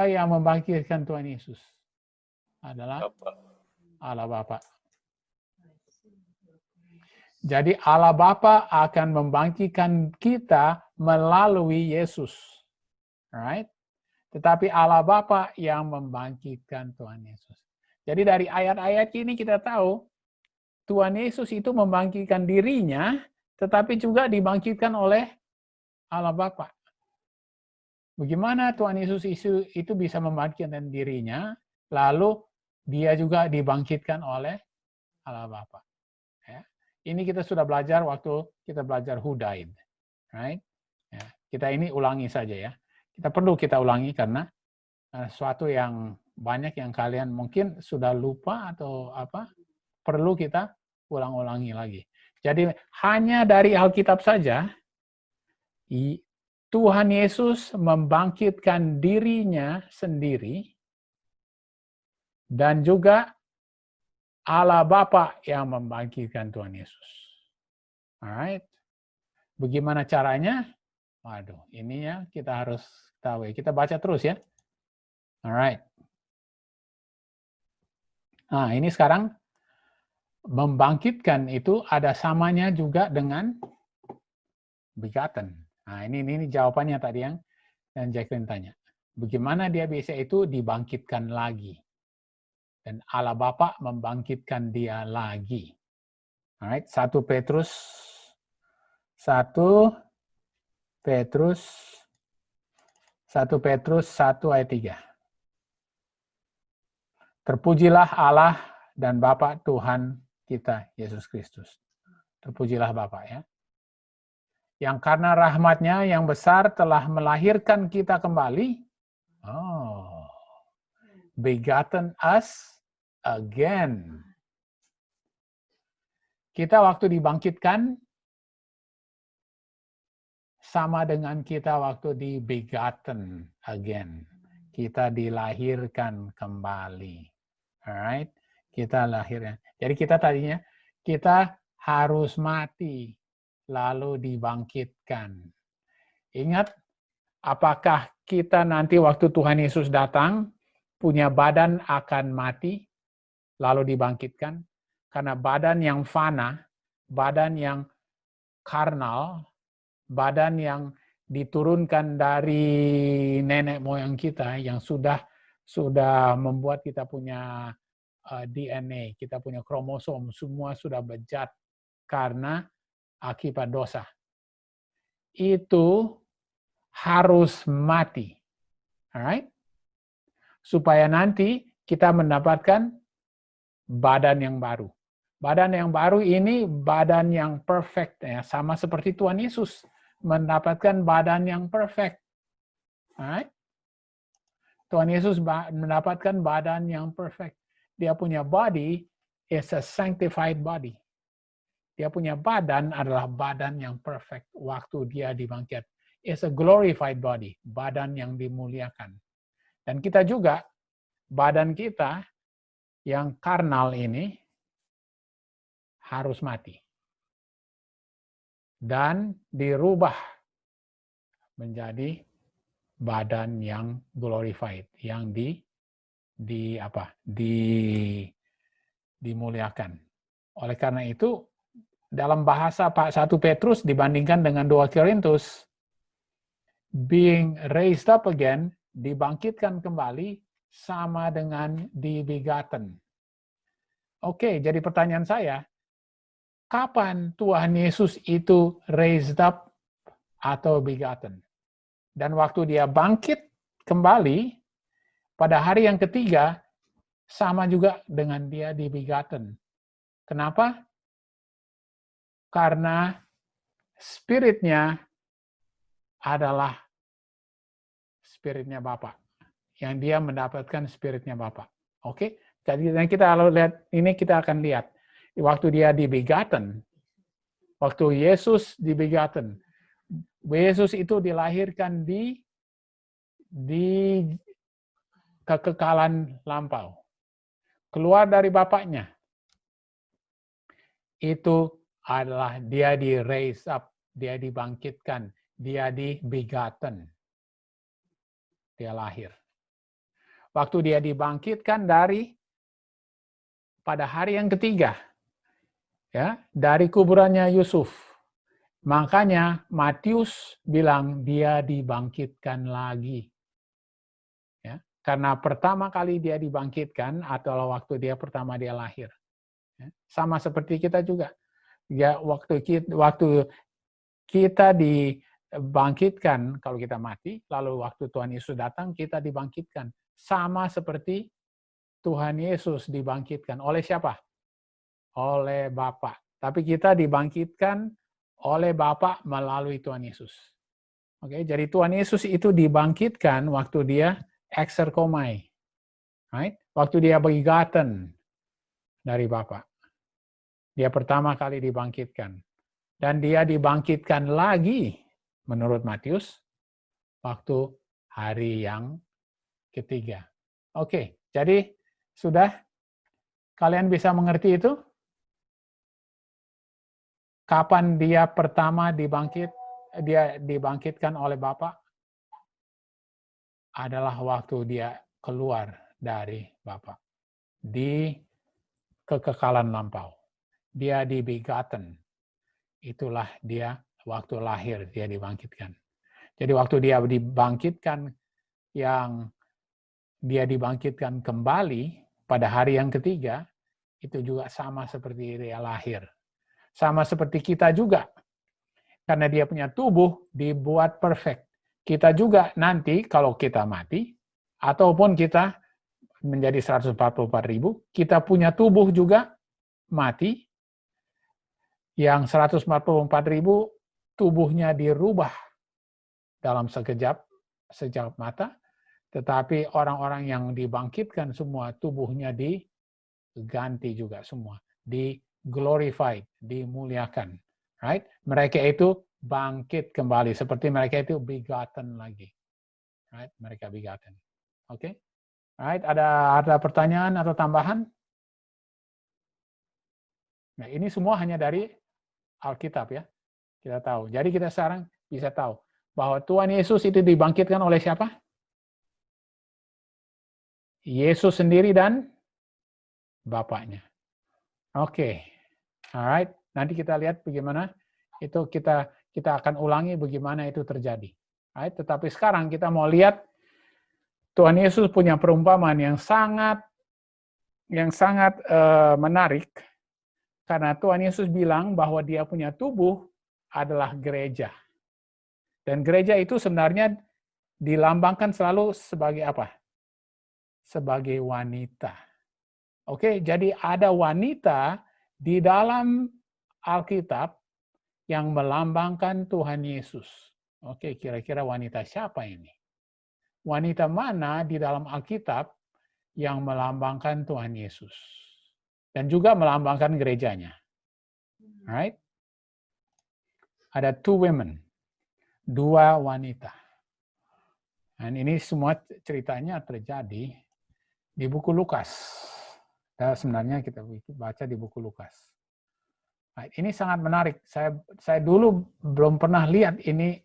yang membangkitkan Tuhan Yesus adalah Allah Bapa. Jadi Allah Bapa akan membangkitkan kita melalui Yesus. Right? Tetapi Allah Bapa yang membangkitkan Tuhan Yesus. Jadi dari ayat-ayat ini kita tahu Tuhan Yesus itu membangkitkan dirinya, tetapi juga dibangkitkan oleh Allah Bapa. Bagaimana Tuhan Yesus itu bisa membangkitkan dirinya, lalu dia juga dibangkitkan oleh Allah Bapa. Ya. Ini kita sudah belajar waktu kita belajar who died. Right? Ya. Kita ini ulangi saja ya. Kita ulangi karena sesuatu yang banyak yang kalian mungkin sudah lupa atau apa, perlu kita ulang-ulangi lagi. Jadi hanya dari Alkitab saja, Tuhan Yesus membangkitkan dirinya sendiri dan juga Allah Bapa yang membangkitkan Tuhan Yesus. Alright. Bagaimana caranya? Waduh, ininya kita harus tahu. Kita baca terus ya. Alright. Nah, ini sekarang membangkitkan itu ada samanya juga dengan begotten. Nah, ini jawabannya tadi yang Jacqueline tanya. Bagaimana dia bisa itu dibangkitkan lagi? Dan Allah Bapa membangkitkan dia lagi. Alright, 1 Petrus 1 ayat 3. Terpujilah Allah dan Bapa Tuhan kita, Yesus Kristus. Terpujilah Bapa ya. Yang karena rahmat-Nya yang besar telah melahirkan kita kembali. Oh, begotten us again. Kita waktu dibangkitkan sama dengan kita waktu di begotten again. Kita dilahirkan kembali. Alright? Kita lahirnya. Jadi kita tadinya, kita harus mati, lalu dibangkitkan. Ingat, apakah kita nanti waktu Tuhan Yesus datang, punya badan akan mati, lalu dibangkitkan? Karena badan yang fana, badan yang karnal, badan yang diturunkan dari nenek moyang kita yang sudah membuat kita punya DNA, kita punya kromosom, semua sudah bejat karena akibat dosa. Itu harus mati. Alright? Supaya nanti kita mendapatkan badan yang baru. Badan yang baru ini badan yang perfect, ya, sama seperti Tuhan Yesus mendapatkan badan yang perfect. Alright? Tuhan Yesus mendapatkan badan yang perfect. Dia punya body is a sanctified body. Dia punya badan adalah badan yang perfect waktu dia dibangkit. It's a glorified body, badan yang dimuliakan. Dan kita juga, badan kita yang karnal ini harus mati. Dan dirubah menjadi badan yang glorified, yang dimuliakan. Oleh karena itu, dalam bahasa 1 Petrus dibandingkan dengan 2 Korintus, being raised up again, dibangkitkan kembali, sama dengan begotten. Oke, jadi pertanyaan saya, kapan Tuhan Yesus itu raised up atau begotten? Dan waktu dia bangkit kembali, pada hari yang ketiga, sama juga dengan dia begotten. Kenapa? Karena spiritnya adalah spiritnya Bapa. Yang dia mendapatkan spiritnya Bapa. Oke? Jadi kita kalau lihat ini, kita akan lihat waktu dia begotten, waktu Yesus begotten, Yesus itu dilahirkan di kekekalan lampau. Keluar dari Bapaknya. Itu adalah dia raise up, dia dibangkitkan, dia begotten. Dia lahir. Waktu dia dibangkitkan pada hari yang ketiga, ya, dari kuburannya Yusuf. Makanya Matius bilang dia dibangkitkan lagi. Ya, karena pertama kali dia dibangkitkan atau waktu dia lahir. Ya, sama seperti kita juga. Ya, waktu kita dibangkitkan kalau kita mati, lalu waktu Tuhan Yesus datang kita dibangkitkan. Sama seperti Tuhan Yesus dibangkitkan. Oleh siapa? Oleh Bapa. Tapi kita dibangkitkan oleh Bapa melalui Tuhan Yesus. Oke, jadi Tuhan Yesus itu dibangkitkan waktu dia exerkomai. Right? Waktu dia begotten dari Bapa. Dia pertama kali dibangkitkan. Dan dia dibangkitkan lagi menurut Matius waktu hari yang ketiga. Oke, jadi sudah kalian bisa mengerti itu? Kapan dia pertama dia dibangkitkan oleh Bapa? Adalah waktu dia keluar dari Bapa. kekekalan lampau. Dia dibegotten. Itulah dia waktu lahir, dia dibangkitkan. Jadi waktu dia dibangkitkan, yang dia dibangkitkan kembali pada hari yang ketiga, itu juga sama seperti dia lahir. Sama seperti kita juga. Karena dia punya tubuh dibuat perfect. Kita juga nanti kalau kita mati, ataupun kita menjadi 144.000, kita punya tubuh juga mati, yang 144.000 tubuhnya dirubah dalam sekejap mata, tetapi orang-orang yang dibangkitkan semua tubuhnya diganti juga semua, di-glorified, dimuliakan. Right? Mereka itu bangkit kembali, seperti mereka itu begotten lagi. Right? Mereka begotten. Oke? Okay? Right? Ada pertanyaan atau tambahan? Nah, ini semua hanya dari Alkitab ya. Kita tahu. Jadi kita sekarang bisa tahu bahwa Tuhan Yesus itu dibangkitkan oleh siapa? Yesus sendiri dan Bapaknya. Oke. Alright. Nanti kita lihat bagaimana itu kita akan ulangi bagaimana itu terjadi. Alright. Tetapi sekarang kita mau lihat Tuhan Yesus punya perumpamaan yang sangat menarik, karena Tuhan Yesus bilang bahwa dia punya tubuh adalah gereja. Dan gereja itu sebenarnya dilambangkan selalu sebagai apa? Sebagai wanita. Oke, jadi ada wanita di dalam Alkitab yang melambangkan Tuhan Yesus. Oke, kira-kira wanita siapa ini? Wanita mana di dalam Alkitab yang melambangkan Tuhan Yesus? Dan juga melambangkan gerejanya. Right? Ada two women. 2 wanita. Dan ini semua ceritanya terjadi di buku Lukas. Dan sebenarnya kita baca di buku Lukas. Nah, ini sangat menarik. Saya dulu belum pernah lihat ini,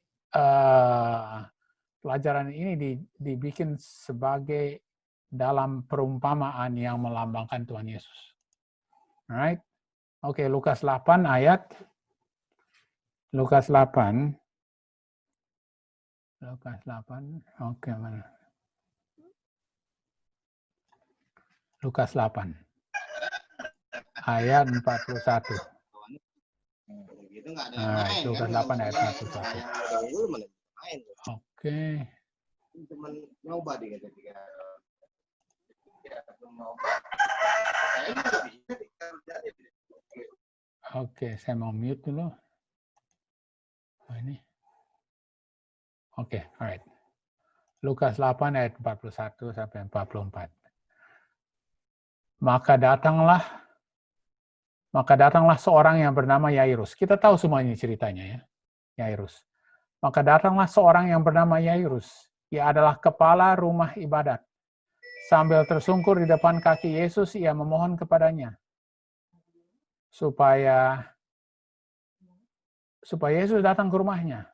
pelajaran ini dibikin sebagai dalam perumpamaan yang melambangkan Tuhan Yesus. Alright? Oke, Lukas 8 ayat. Lukas 8. Oke, mana? Lukas 8. Ayat 41. Alright, Lukas 8 ayat 41. Oke. Oke, saya mau mute dulu. Oh, ini. Oke, alright. Lukas 8 ayat 41 sampai 44. Maka datanglah seorang yang bernama Yairus. Kita tahu semua ini ceritanya ya, Yairus. Maka datanglah seorang yang bernama Yairus. Ia adalah kepala rumah ibadat. Sambil tersungkur di depan kaki Yesus, ia memohon kepadanya supaya Yesus datang ke rumahnya.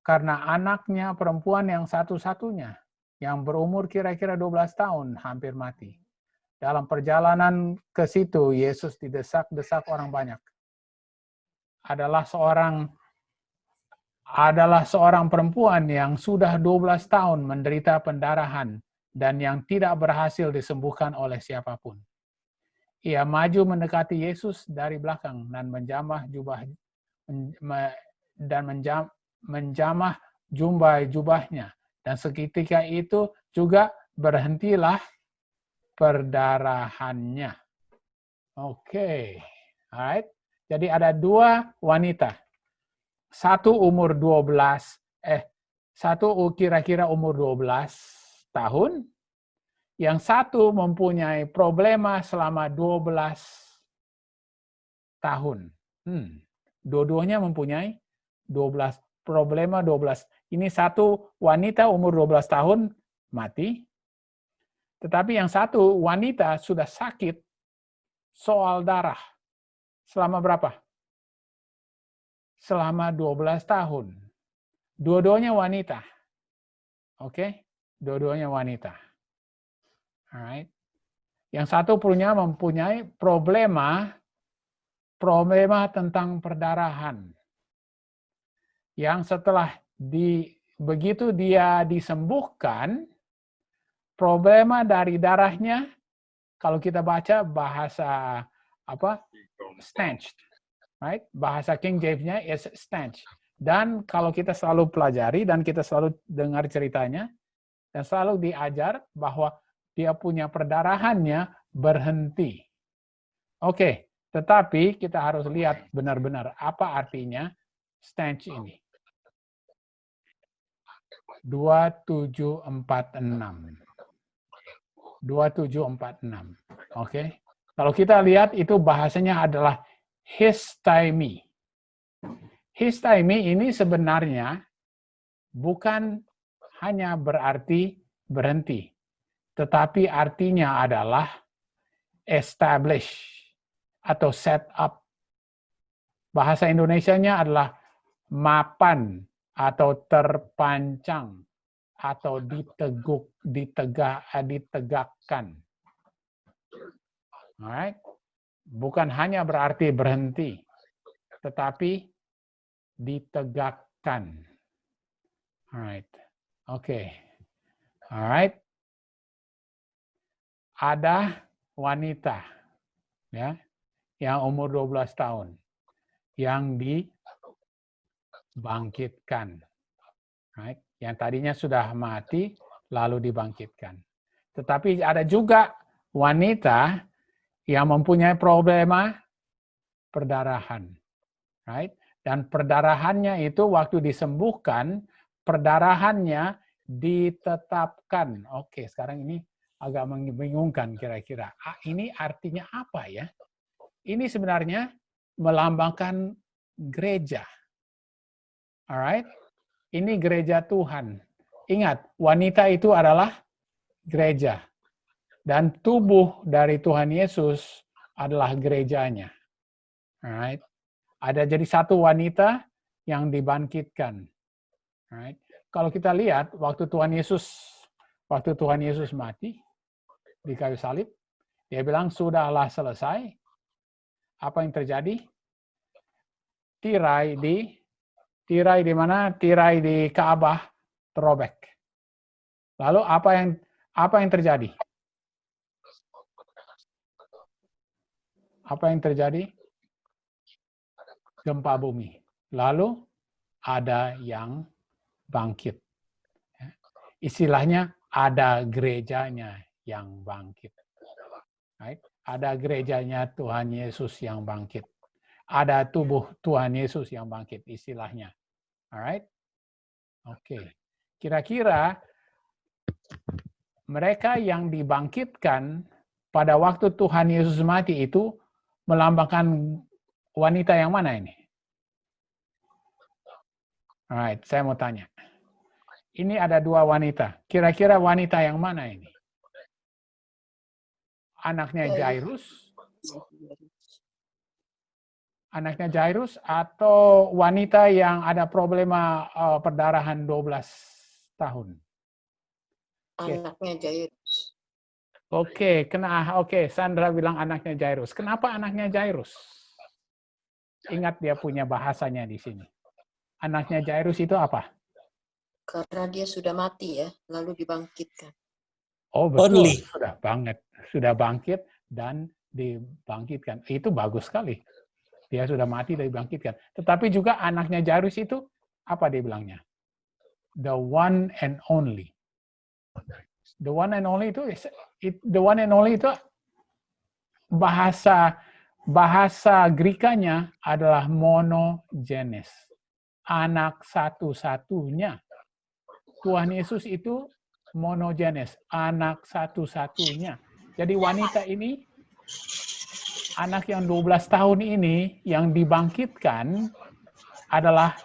Karena anaknya perempuan yang satu-satunya, yang berumur kira-kira 12 tahun, hampir mati. Dalam perjalanan ke situ, Yesus didesak-desak orang banyak. Adalah seorang perempuan yang sudah 12 tahun menderita pendarahan dan yang tidak berhasil disembuhkan oleh siapapun. Ia maju mendekati Yesus dari belakang dan menjamah jubahnya. Dan seketika itu juga berhentilah perdarahannya. Oke. Alright. Jadi ada 2 wanita. Satu kira-kira umur 12 tahun. Yang satu mempunyai problema selama 12 tahun. Dua-duanya mempunyai 12 problema 12. Ini satu wanita umur 12 tahun mati. Tetapi yang satu wanita sudah sakit soal darah. Selama berapa? Selama 12 tahun. Dua-duanya wanita. Oke? Dua-duanya wanita. Alright. Yang satu mempunyai problema tentang perdarahan. Yang setelah begitu dia disembuhkan, problema dari darahnya, kalau kita baca bahasa stench, right? Bahasa King James-nya is stench. Dan kalau kita selalu pelajari dan kita selalu dengar ceritanya dan selalu diajar bahwa dia punya perdarahannya berhenti. Oke, tetapi kita harus lihat benar-benar apa artinya stench ini. 2746. 2746. Oke. Kalau kita lihat itu bahasanya adalah histemi. Histemi ini sebenarnya bukan hanya berarti berhenti, tetapi artinya adalah establish atau set up. Bahasa Indonesianya adalah mapan atau terpancang atau ditegakkan. Alright? Bukan hanya berarti berhenti, tetapi ditegakkan. Alright. Oke. Alright. Ada wanita ya yang umur 12 tahun yang dibangkitkan. Right? Yang tadinya sudah mati lalu dibangkitkan. Tetapi ada juga wanita yang mempunyai problema perdarahan. Right? Dan perdarahannya itu waktu disembuhkan, perdarahannya ditetapkan. Oke, sekarang ini agak membingungkan kira-kira. Ini artinya apa ya? Ini sebenarnya melambangkan gereja. Alright? Ini gereja Tuhan. Ingat, wanita itu adalah gereja. Dan tubuh dari Tuhan Yesus adalah gerejanya. Alright? Ada jadi satu wanita yang dibangkitkan. Alright? Kalau kita lihat waktu Tuhan Yesus mati di kayu salib, dia bilang sudahlah selesai. Apa yang terjadi? Tirai di mana? Tirai di Ka'bah terobek. Lalu apa yang terjadi? Apa yang terjadi? Gempa bumi. Lalu ada yang bangkit. Istilahnya ada gerejanya yang bangkit. Right? Ada gerejanya Tuhan Yesus yang bangkit. Ada tubuh Tuhan Yesus yang bangkit, istilahnya. Alright? Oke. Kira-kira mereka yang dibangkitkan pada waktu Tuhan Yesus mati itu melambangkan wanita yang mana ini? Alright, saya mau tanya. Ini ada dua wanita. Kira-kira wanita yang mana ini? Anaknya Jairus? Anaknya Jairus atau wanita yang ada problema perdarahan 12 tahun? Anaknya Jairus. Oke, Sandra bilang anaknya Jairus. Kenapa anaknya Jairus? Ingat dia punya bahasanya di sini. Anaknya Jairus itu apa? Karena dia sudah mati ya, lalu dibangkitkan. Oh betul, sudah bangkit dan dibangkitkan. Itu bagus sekali. Dia sudah mati dan dibangkitkan. Tetapi juga anaknya Jairus itu apa dia bilangnya? The one and only. The one and only itu bahasa Grikanya adalah monogenes. Anak satu-satunya. Tuhan Yesus itu monogenes, anak satu-satunya. Jadi wanita ini, anak yang 12 tahun ini yang dibangkitkan adalah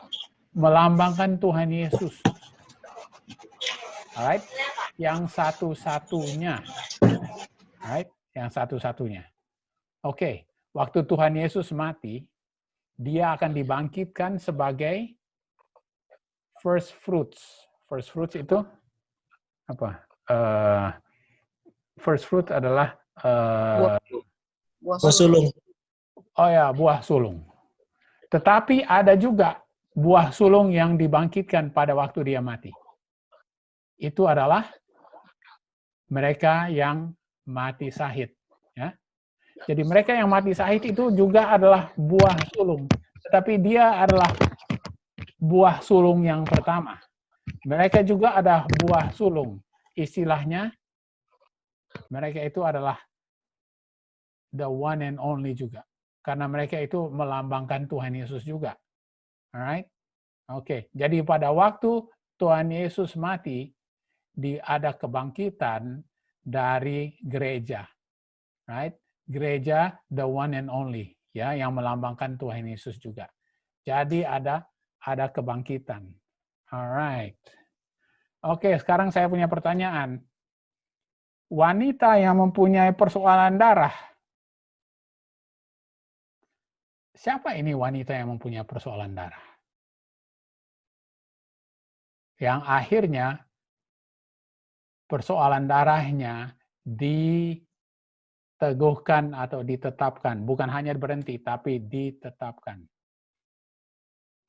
melambangkan Tuhan Yesus. Alright? Yang satu-satunya. Alright? Yang satu-satunya. Oke, waktu Tuhan Yesus mati, dia akan dibangkitkan sebagai first fruits. First fruits itu apa? First fruit adalah Buah Buah sulung. Oh ya, buah sulung. Tetapi ada juga buah sulung yang dibangkitkan pada waktu dia mati. Itu adalah mereka yang mati syahid. Ya. Jadi mereka yang mati syahid itu juga adalah buah sulung. Tetapi dia adalah buah sulung yang pertama. Mereka juga ada buah sulung. Istilahnya, mereka itu adalah the one and only juga. Karena mereka itu melambangkan Tuhan Yesus juga. Alright? Oke, jadi pada waktu Tuhan Yesus mati, ada kebangkitan dari gereja. Right? Gereja the one and only, ya, yang melambangkan Tuhan Yesus juga. Jadi ada kebangkitan. Alright. Oke, sekarang saya punya pertanyaan. Wanita yang mempunyai persoalan darah. Siapa ini wanita yang mempunyai persoalan darah? Yang akhirnya persoalan darahnya diteguhkan atau ditetapkan. Bukan hanya berhenti, tapi ditetapkan.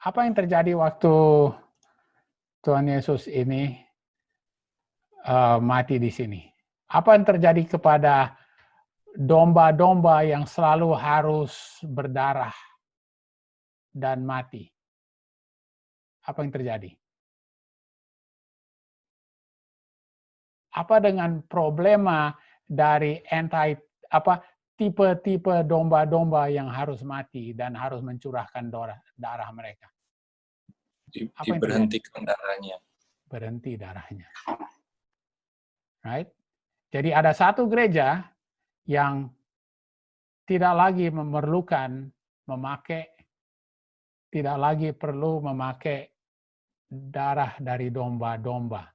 Apa yang terjadi waktu Tuhan Yesus ini mati di sini? Apa yang terjadi kepada domba-domba yang selalu harus berdarah dan mati? Apa yang terjadi? Apa dengan problema dari tipe-tipe domba-domba yang harus mati dan harus mencurahkan darah mereka? Diberhentikan darahnya. Berhenti darahnya. Right? Jadi ada satu gereja yang tidak lagi tidak lagi perlu memakai darah dari domba-domba.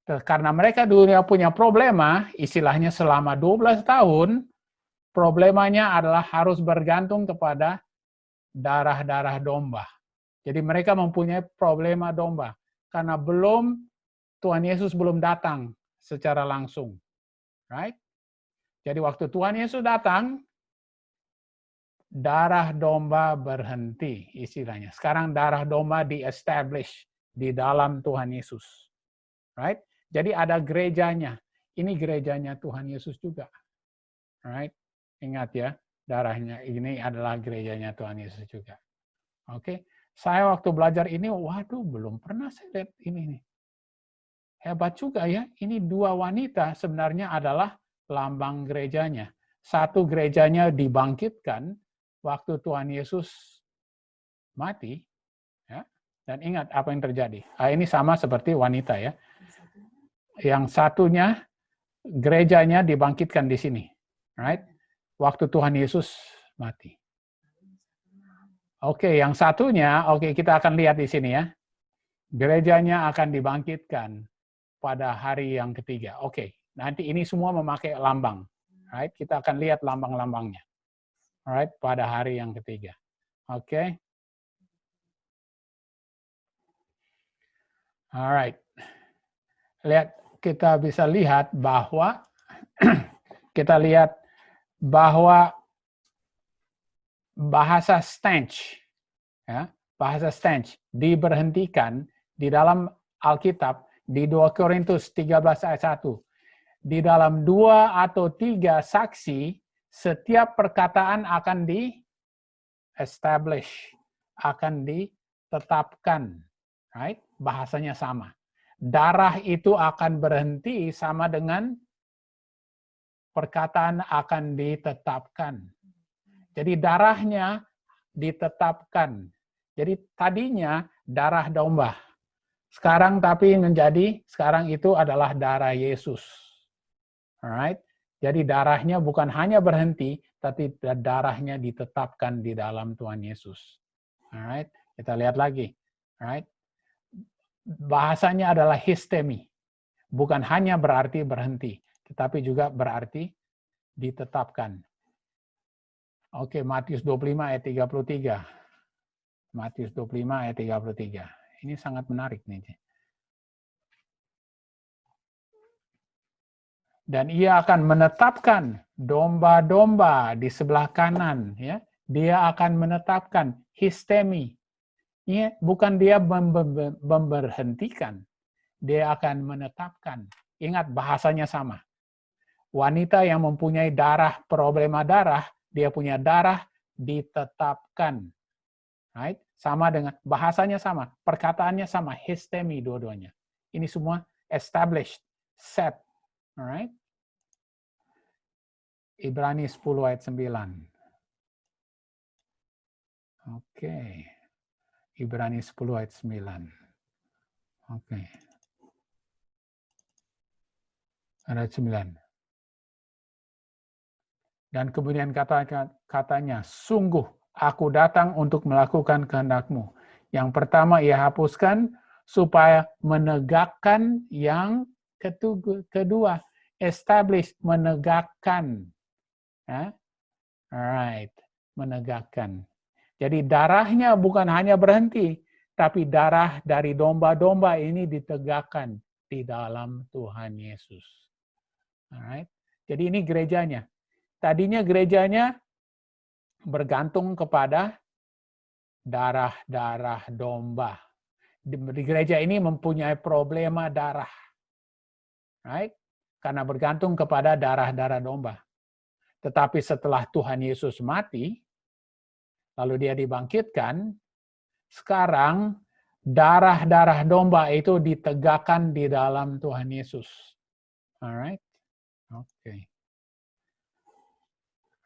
Karena mereka dulunya punya problema, istilahnya selama 12 tahun, problemanya adalah harus bergantung kepada darah-darah domba. Jadi mereka mempunyai problema domba. Karena Tuhan Yesus belum datang secara langsung. Right? Jadi waktu Tuhan Yesus datang, darah domba berhenti, istilahnya. Sekarang darah domba di-establish di dalam Tuhan Yesus. Right? Jadi ada gerejanya. Ini gerejanya Tuhan Yesus juga. Right? Ingat ya, darahnya ini adalah gerejanya Tuhan Yesus juga. Oke. Saya waktu belajar ini, waduh, belum pernah saya lihat ini nih. Hebat juga ya, ini dua wanita sebenarnya adalah lambang gerejanya. Satu gerejanya dibangkitkan waktu Tuhan Yesus mati, ya. Dan ingat apa yang terjadi. Ini sama seperti wanita ya. Yang satunya gerejanya dibangkitkan di sini, right? Waktu Tuhan Yesus mati. Oke, yang satunya, kita akan lihat di sini ya. Gerejanya akan dibangkitkan pada hari yang ketiga. Nanti ini semua memakai lambang, right? Kita akan lihat lambang-lambangnya, right? Pada hari yang ketiga. Alright. Kita bisa lihat bahwa bahasa stench, ya, bahasa stench diberhentikan di dalam Alkitab di 2 Korintus 13 ayat 1. Di dalam 2 atau 3 saksi, setiap perkataan akan di-establish, akan ditetapkan. Right? Bahasanya sama. Darah itu akan berhenti sama dengan perkataan akan ditetapkan. Jadi darahnya ditetapkan. Jadi tadinya darah domba. Sekarang itu adalah darah Yesus. Alright? Jadi darahnya bukan hanya berhenti, tapi darahnya ditetapkan di dalam Tuhan Yesus. Alright? Kita lihat lagi. Alright? Bahasanya adalah histemi. Bukan hanya berarti berhenti, tetapi juga berarti ditetapkan. Matius 25 ayat 33. Matius 25 ayat 33. Ini sangat menarik nih. Dan ia akan menetapkan domba-domba di sebelah kanan. Ya. Dia akan menetapkan histemi. Ya, bukan dia memberhentikan. Dia akan menetapkan. Ingat bahasanya sama. Wanita yang mempunyai problema darah, dia punya darah ditetapkan. Right? Sama dengan, bahasanya sama, perkataannya sama, histemi dua-duanya. Ini semua established, set. Alright? Ibrani 10 ayat 9. Oke. Ibrani 10 ayat 9. Oke. Ayat 9. Dan kemudian katanya, sungguh aku datang untuk melakukan kehendak-Mu. Yang pertama ia hapuskan supaya menegakkan, yang kedua establish, menegakkan. Alright, menegakkan. Jadi darahnya bukan hanya berhenti, tapi darah dari domba-domba ini ditegakkan di dalam Tuhan Yesus. Alright. Jadi ini gerejanya. Tadinya gerejanya bergantung kepada darah-darah domba. Di gereja ini mempunyai problema darah. Right? Karena bergantung kepada darah-darah domba. Tetapi setelah Tuhan Yesus mati, lalu dia dibangkitkan, sekarang darah-darah domba itu ditegakkan di dalam Tuhan Yesus. Alright? Oke. Okay.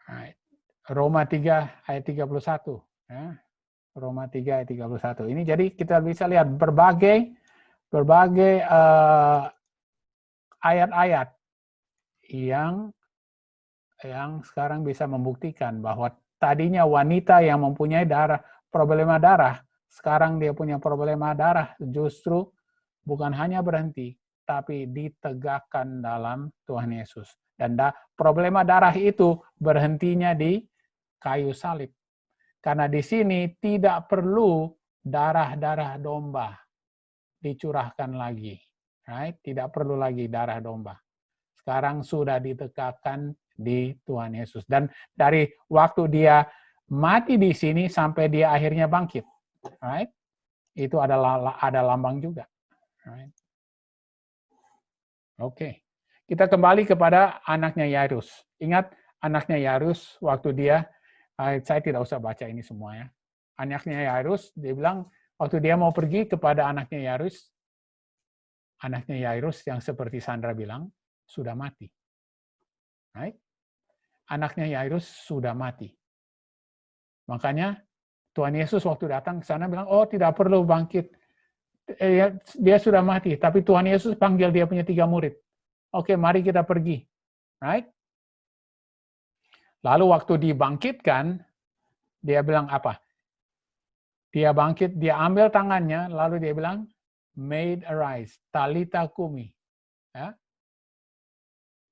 Alright. Roma 3 ayat 31. Ya. Roma 3 ayat 31. Ini jadi kita bisa lihat berbagai ayat-ayat yang sekarang bisa membuktikan bahwa tadinya wanita yang mempunyai problema darah, sekarang dia punya problema darah justru bukan hanya berhenti, tapi ditegakkan dalam Tuhan Yesus. Dan problema darah itu berhentinya di kayu salib. Karena di sini tidak perlu darah-darah domba dicurahkan lagi. Right? Tidak perlu lagi darah domba. Sekarang sudah ditegakkan di Tuhan Yesus. Dan dari waktu dia mati di sini sampai dia akhirnya bangkit. Right? Itu ada lambang juga. Right? Oke. Kita kembali kepada anaknya Yairus. Ingat anaknya Yairus waktu dia, saya tidak usah baca ini semua ya. Anaknya Yairus, dia bilang waktu dia mau pergi kepada anaknya Yairus yang seperti Sandra bilang, sudah mati. Right? Anaknya Yairus sudah mati. Makanya Tuhan Yesus waktu datang ke sana bilang, oh tidak perlu bangkit. Dia sudah mati. Tapi Tuhan Yesus panggil dia punya 3 murid. Oke, mari kita pergi. Right? Lalu waktu dibangkitkan, dia bilang apa? Dia bangkit, dia ambil tangannya, lalu dia bilang, Maid arise, Talita kumi. Ya?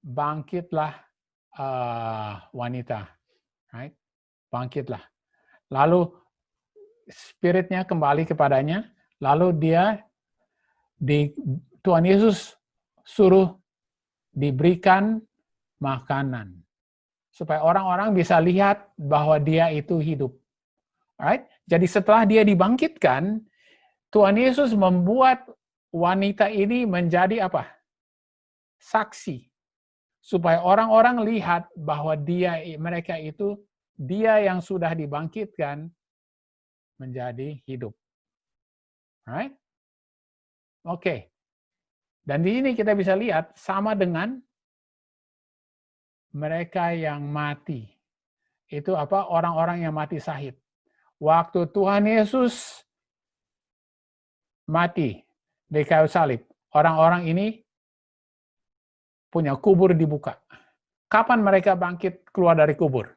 Bangkitlah wanita. Right? Bangkitlah. Lalu spiritnya kembali kepadanya, lalu Tuhan Yesus suruh diberikan makanan. Supaya orang-orang bisa lihat bahwa dia itu hidup. Alright? Jadi setelah dia dibangkitkan, Tuhan Yesus membuat wanita ini menjadi apa? Saksi. Supaya orang-orang lihat bahwa mereka itu, dia yang sudah dibangkitkan menjadi hidup. Alright? Oke. Dan di sini kita bisa lihat sama dengan mereka yang mati. Itu apa? Orang-orang yang mati syahid. Waktu Tuhan Yesus mati di kayu salib, orang-orang ini punya kubur dibuka. Kapan mereka bangkit keluar dari kubur?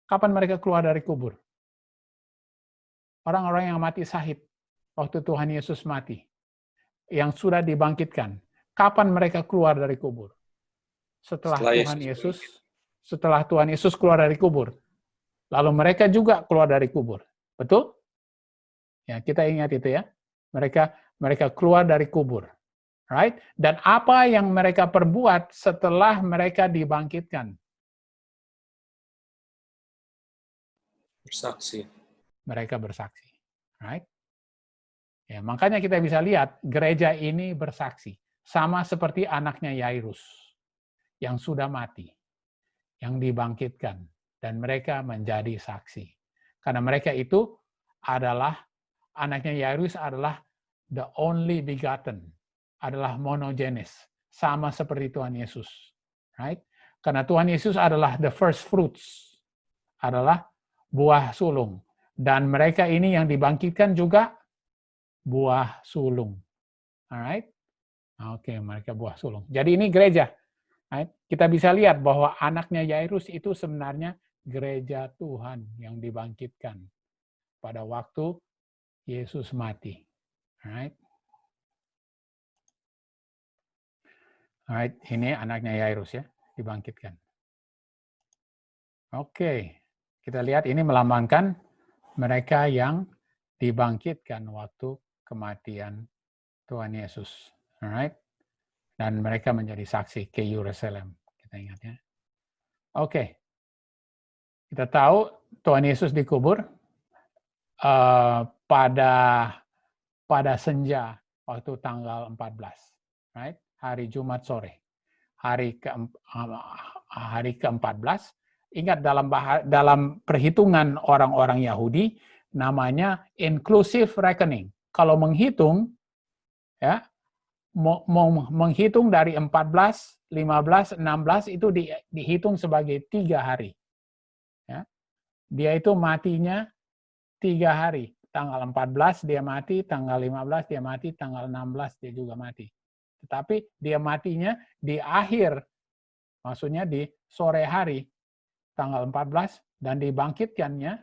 Kapan mereka keluar dari kubur? Orang-orang yang mati syahid waktu Tuhan Yesus mati, yang sudah dibangkitkan. Kapan mereka keluar dari kubur? Setelah Tuhan Yesus keluar dari kubur. Lalu mereka juga keluar dari kubur. Betul? Ya, kita ingat itu ya. Mereka keluar dari kubur. Right? Dan apa yang mereka perbuat setelah mereka dibangkitkan? Bersaksi. Mereka bersaksi. Right? Ya, makanya kita bisa lihat gereja ini bersaksi. Sama seperti anaknya Yairus yang sudah mati, yang dibangkitkan, dan mereka menjadi saksi. Karena mereka itu adalah, anaknya Yairus adalah the only begotten, adalah monogenes, sama seperti Tuhan Yesus. Right? Karena Tuhan Yesus adalah the first fruits, adalah buah sulung. Dan mereka ini yang dibangkitkan juga buah sulung. Alright? Oke, mereka buah sulung. Jadi ini gereja. Right? Kita bisa lihat bahwa anaknya Yairus itu sebenarnya gereja Tuhan yang dibangkitkan pada waktu Yesus mati. Alright? Alright, ini anaknya Yairus ya, dibangkitkan. Oke, kita lihat ini melambangkan mereka yang dibangkitkan waktu kematian Tuhan Yesus. Alright? Dan mereka menjadi saksi ke Yerusalem. Kita ingat ya. Oke. Kita tahu Tuhan Yesus dikubur pada senja waktu tanggal 14. Right? Hari Jumat sore. Hari ke-14. Ingat dalam perhitungan orang-orang Yahudi namanya inclusive reckoning. Kalau menghitung ya, menghitung dari 14, 15, 16 itu dihitung sebagai 3 hari. Ya. Dia itu matinya 3 hari. Tanggal 14 dia mati, tanggal 15 dia mati, tanggal 16 dia juga mati. Tetapi dia matinya di akhir, maksudnya di sore hari, tanggal 14, dan dibangkitkannya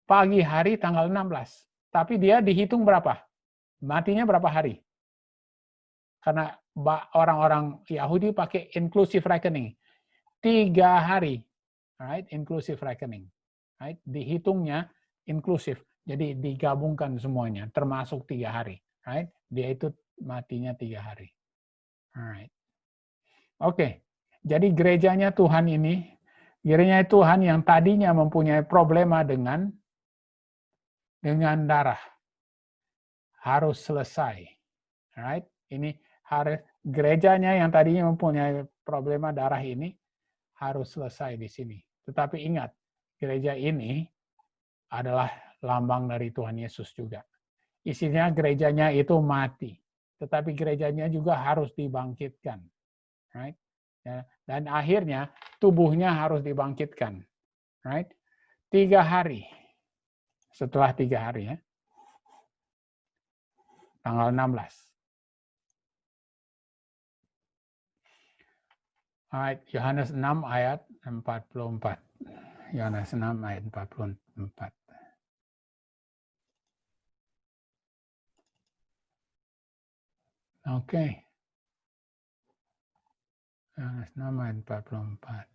pagi hari tanggal 16. Tapi dia dihitung berapa? Matinya berapa hari? Karena orang-orang Yahudi pakai inclusive reckoning. 3 hari. Right? Inclusive reckoning. Right? Dihitungnya inklusif. Jadi digabungkan semuanya. Termasuk 3 hari. Right? Dia itu matinya 3 hari. Alright. Oke. Jadi gerejanya Tuhan ini, gerejanya Tuhan yang tadinya mempunyai problema dengan darah. Harus selesai. Right? Ini harus gerejanya yang tadinya mempunyai problema darah ini harus selesai di sini. Tetapi ingat, gereja ini adalah lambang dari Tuhan Yesus juga. Isinya gerejanya itu mati, tetapi gerejanya juga harus dibangkitkan. Right? Ya, dan akhirnya tubuhnya harus dibangkitkan. Right? 3 hari. Setelah 3 hari ya. Tanggal 16. Alright, Yohanes 6 ayat 44. Yohanes 6 ayat 44. Oke. Yohanes 6 ayat 44.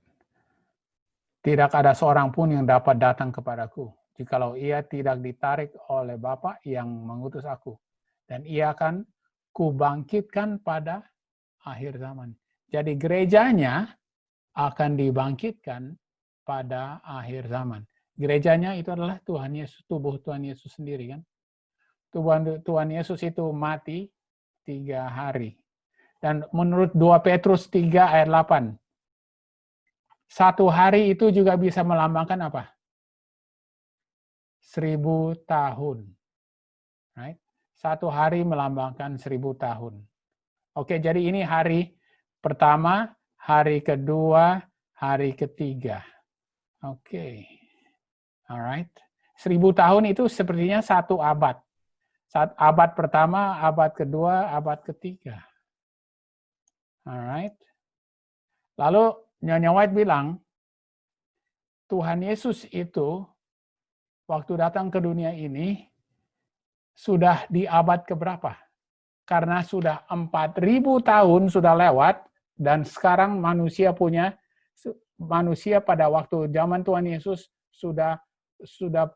Tidak ada seorang pun yang dapat datang kepadaku, jikalau ia tidak ditarik oleh Bapa yang mengutus aku. Dan ia akan kubangkitkan pada akhir zaman. Jadi gerejanya akan dibangkitkan pada akhir zaman. Gerejanya itu adalah Tuhan Yesus, tubuh Tuhan Yesus sendiri kan. Tuhan Yesus itu mati 3 hari. Dan menurut 2 Petrus 3 ayat 8, 1 hari itu juga bisa melambangkan apa? 1000 tahun. Right? 1 hari melambangkan 1000 tahun. Oke, jadi ini hari pertama, hari kedua, hari ketiga. Oke. Alright. 1000 tahun itu sepertinya 1 abad. Abad pertama, abad kedua, abad ketiga. Alright. Lalu Nyonya White bilang, Tuhan Yesus itu waktu datang ke dunia ini sudah di abad keberapa? Karena sudah 4000 tahun sudah lewat, dan sekarang manusia pada waktu zaman Tuhan Yesus sudah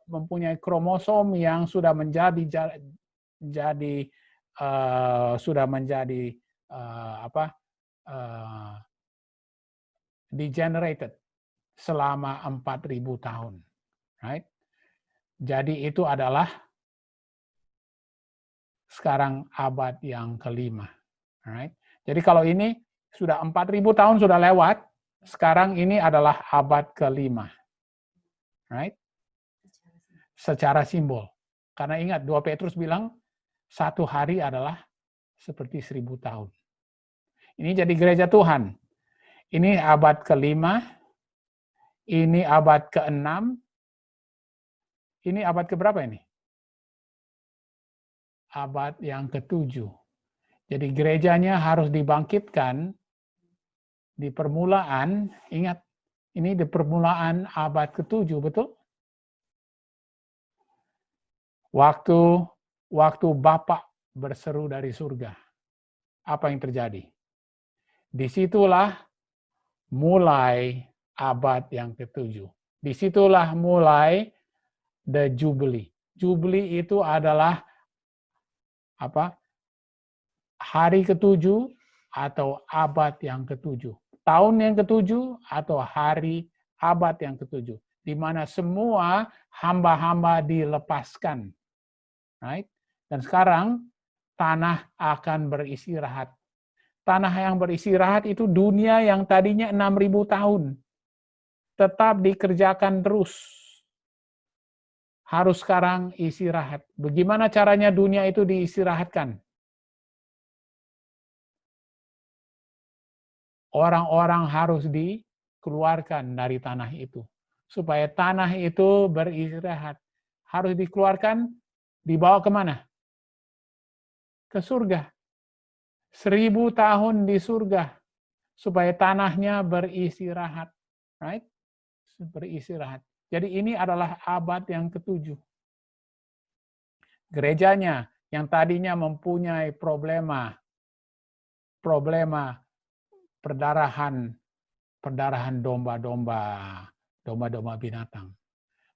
mempunyai kromosom yang sudah menjadi sudah menjadi degenerated selama 4.000 tahun, right? Jadi itu adalah sekarang abad yang kelima, right? Jadi kalau ini sudah 4.000 tahun sudah lewat, sekarang ini adalah abad kelima, right? Secara simbol. Karena ingat 2 Petrus bilang 1 hari adalah seperti 1000 tahun. Ini jadi gereja Tuhan. Ini abad kelima, ini abad ke-6, ini abad keberapa ini? Abad yang ke-7. Jadi gerejanya harus dibangkitkan di permulaan, ingat, ini di permulaan abad ke-7, betul? Waktu Bapa berseru dari surga, apa yang terjadi? Disitulah mulai abad yang ke-7. Disitulah mulai the Jubilee. Jubilee itu adalah hari ke-7 atau abad yang ke-7. Tahun yang ke-7 atau hari abad yang ke-7. Di mana semua hamba-hamba dilepaskan. Right? Dan sekarang tanah akan beristirahat. Tanah yang beristirahat itu dunia yang tadinya 6.000 tahun. Tetap dikerjakan terus. Harus sekarang istirahat. Bagaimana caranya dunia itu diistirahatkan? Orang-orang harus dikeluarkan dari tanah itu. Supaya tanah itu beristirahat. Harus dikeluarkan, dibawa kemana? Ke surga. 1000 tahun di surga. Supaya tanahnya beristirahat. Right? Beristirahat. Jadi ini adalah abad yang ke-7. Gerejanya yang tadinya mempunyai problema perdarahan domba-domba binatang.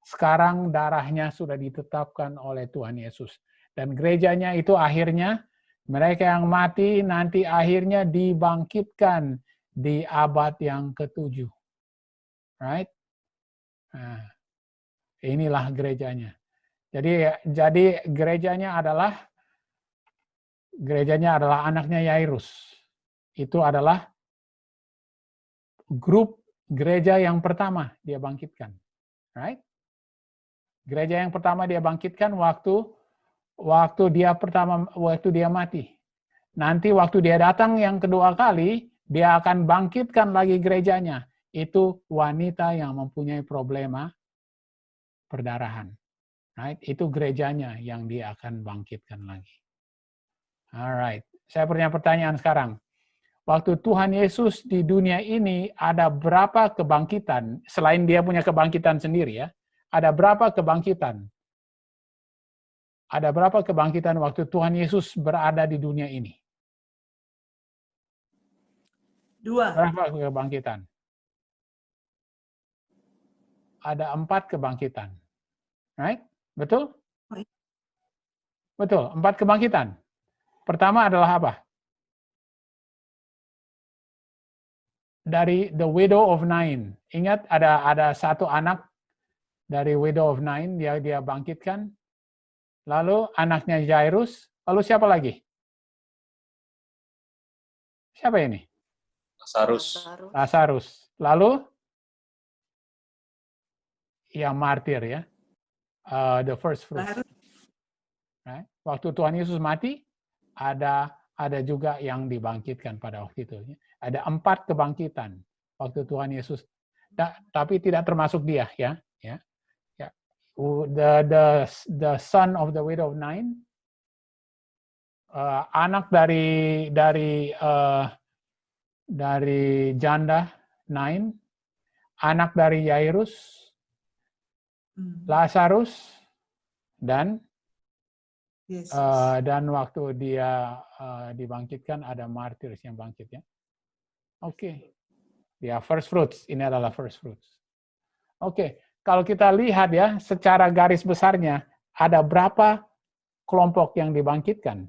Sekarang darahnya sudah ditetapkan oleh Tuhan Yesus. Dan gerejanya itu akhirnya, mereka yang mati nanti akhirnya dibangkitkan di abad yang ke-7. Right? Nah, inilah gerejanya. Jadi gerejanya adalah anaknya Yairus. Itu adalah grup gereja yang pertama dia bangkitkan. Right? Gereja yang pertama dia bangkitkan waktu dia mati. Nanti waktu dia datang yang kedua kali, dia akan bangkitkan lagi gerejanya. Itu wanita yang mempunyai problema perdarahan. Right? Itu gerejanya yang dia akan bangkitkan lagi. Alright. Saya punya pertanyaan sekarang. Waktu Tuhan Yesus di dunia ini ada berapa kebangkitan? Selain dia punya kebangkitan sendiri ya. Ada berapa kebangkitan? Ada berapa kebangkitan waktu Tuhan Yesus berada di dunia ini? 2. Berapa kebangkitan? Ada 4 kebangkitan. Right? Betul? Betul, 4 kebangkitan. Pertama adalah apa? Dari the widow of Nain. Ingat ada satu anak dari widow of Nain, dia bangkitkan. Lalu anaknya Jairus. Lalu siapa lagi? Siapa ini? Lazarus. Lalu yang martir ya. The first fruits. Right? Waktu Tuhan Yesus mati, ada juga yang dibangkitkan pada waktu itu. Ada 4 kebangkitan waktu Tuhan Yesus. Tapi tidak termasuk dia ya. The son of the widow of Nain, anak dari janda Nain, anak dari Yairus, Lazarus, dan waktu dia dibangkitkan ada martyrs yang bangkit ya. Oke. Ya, first fruits. Ini adalah first fruits. Oke. Kalau kita lihat ya, secara garis besarnya, ada berapa kelompok yang dibangkitkan?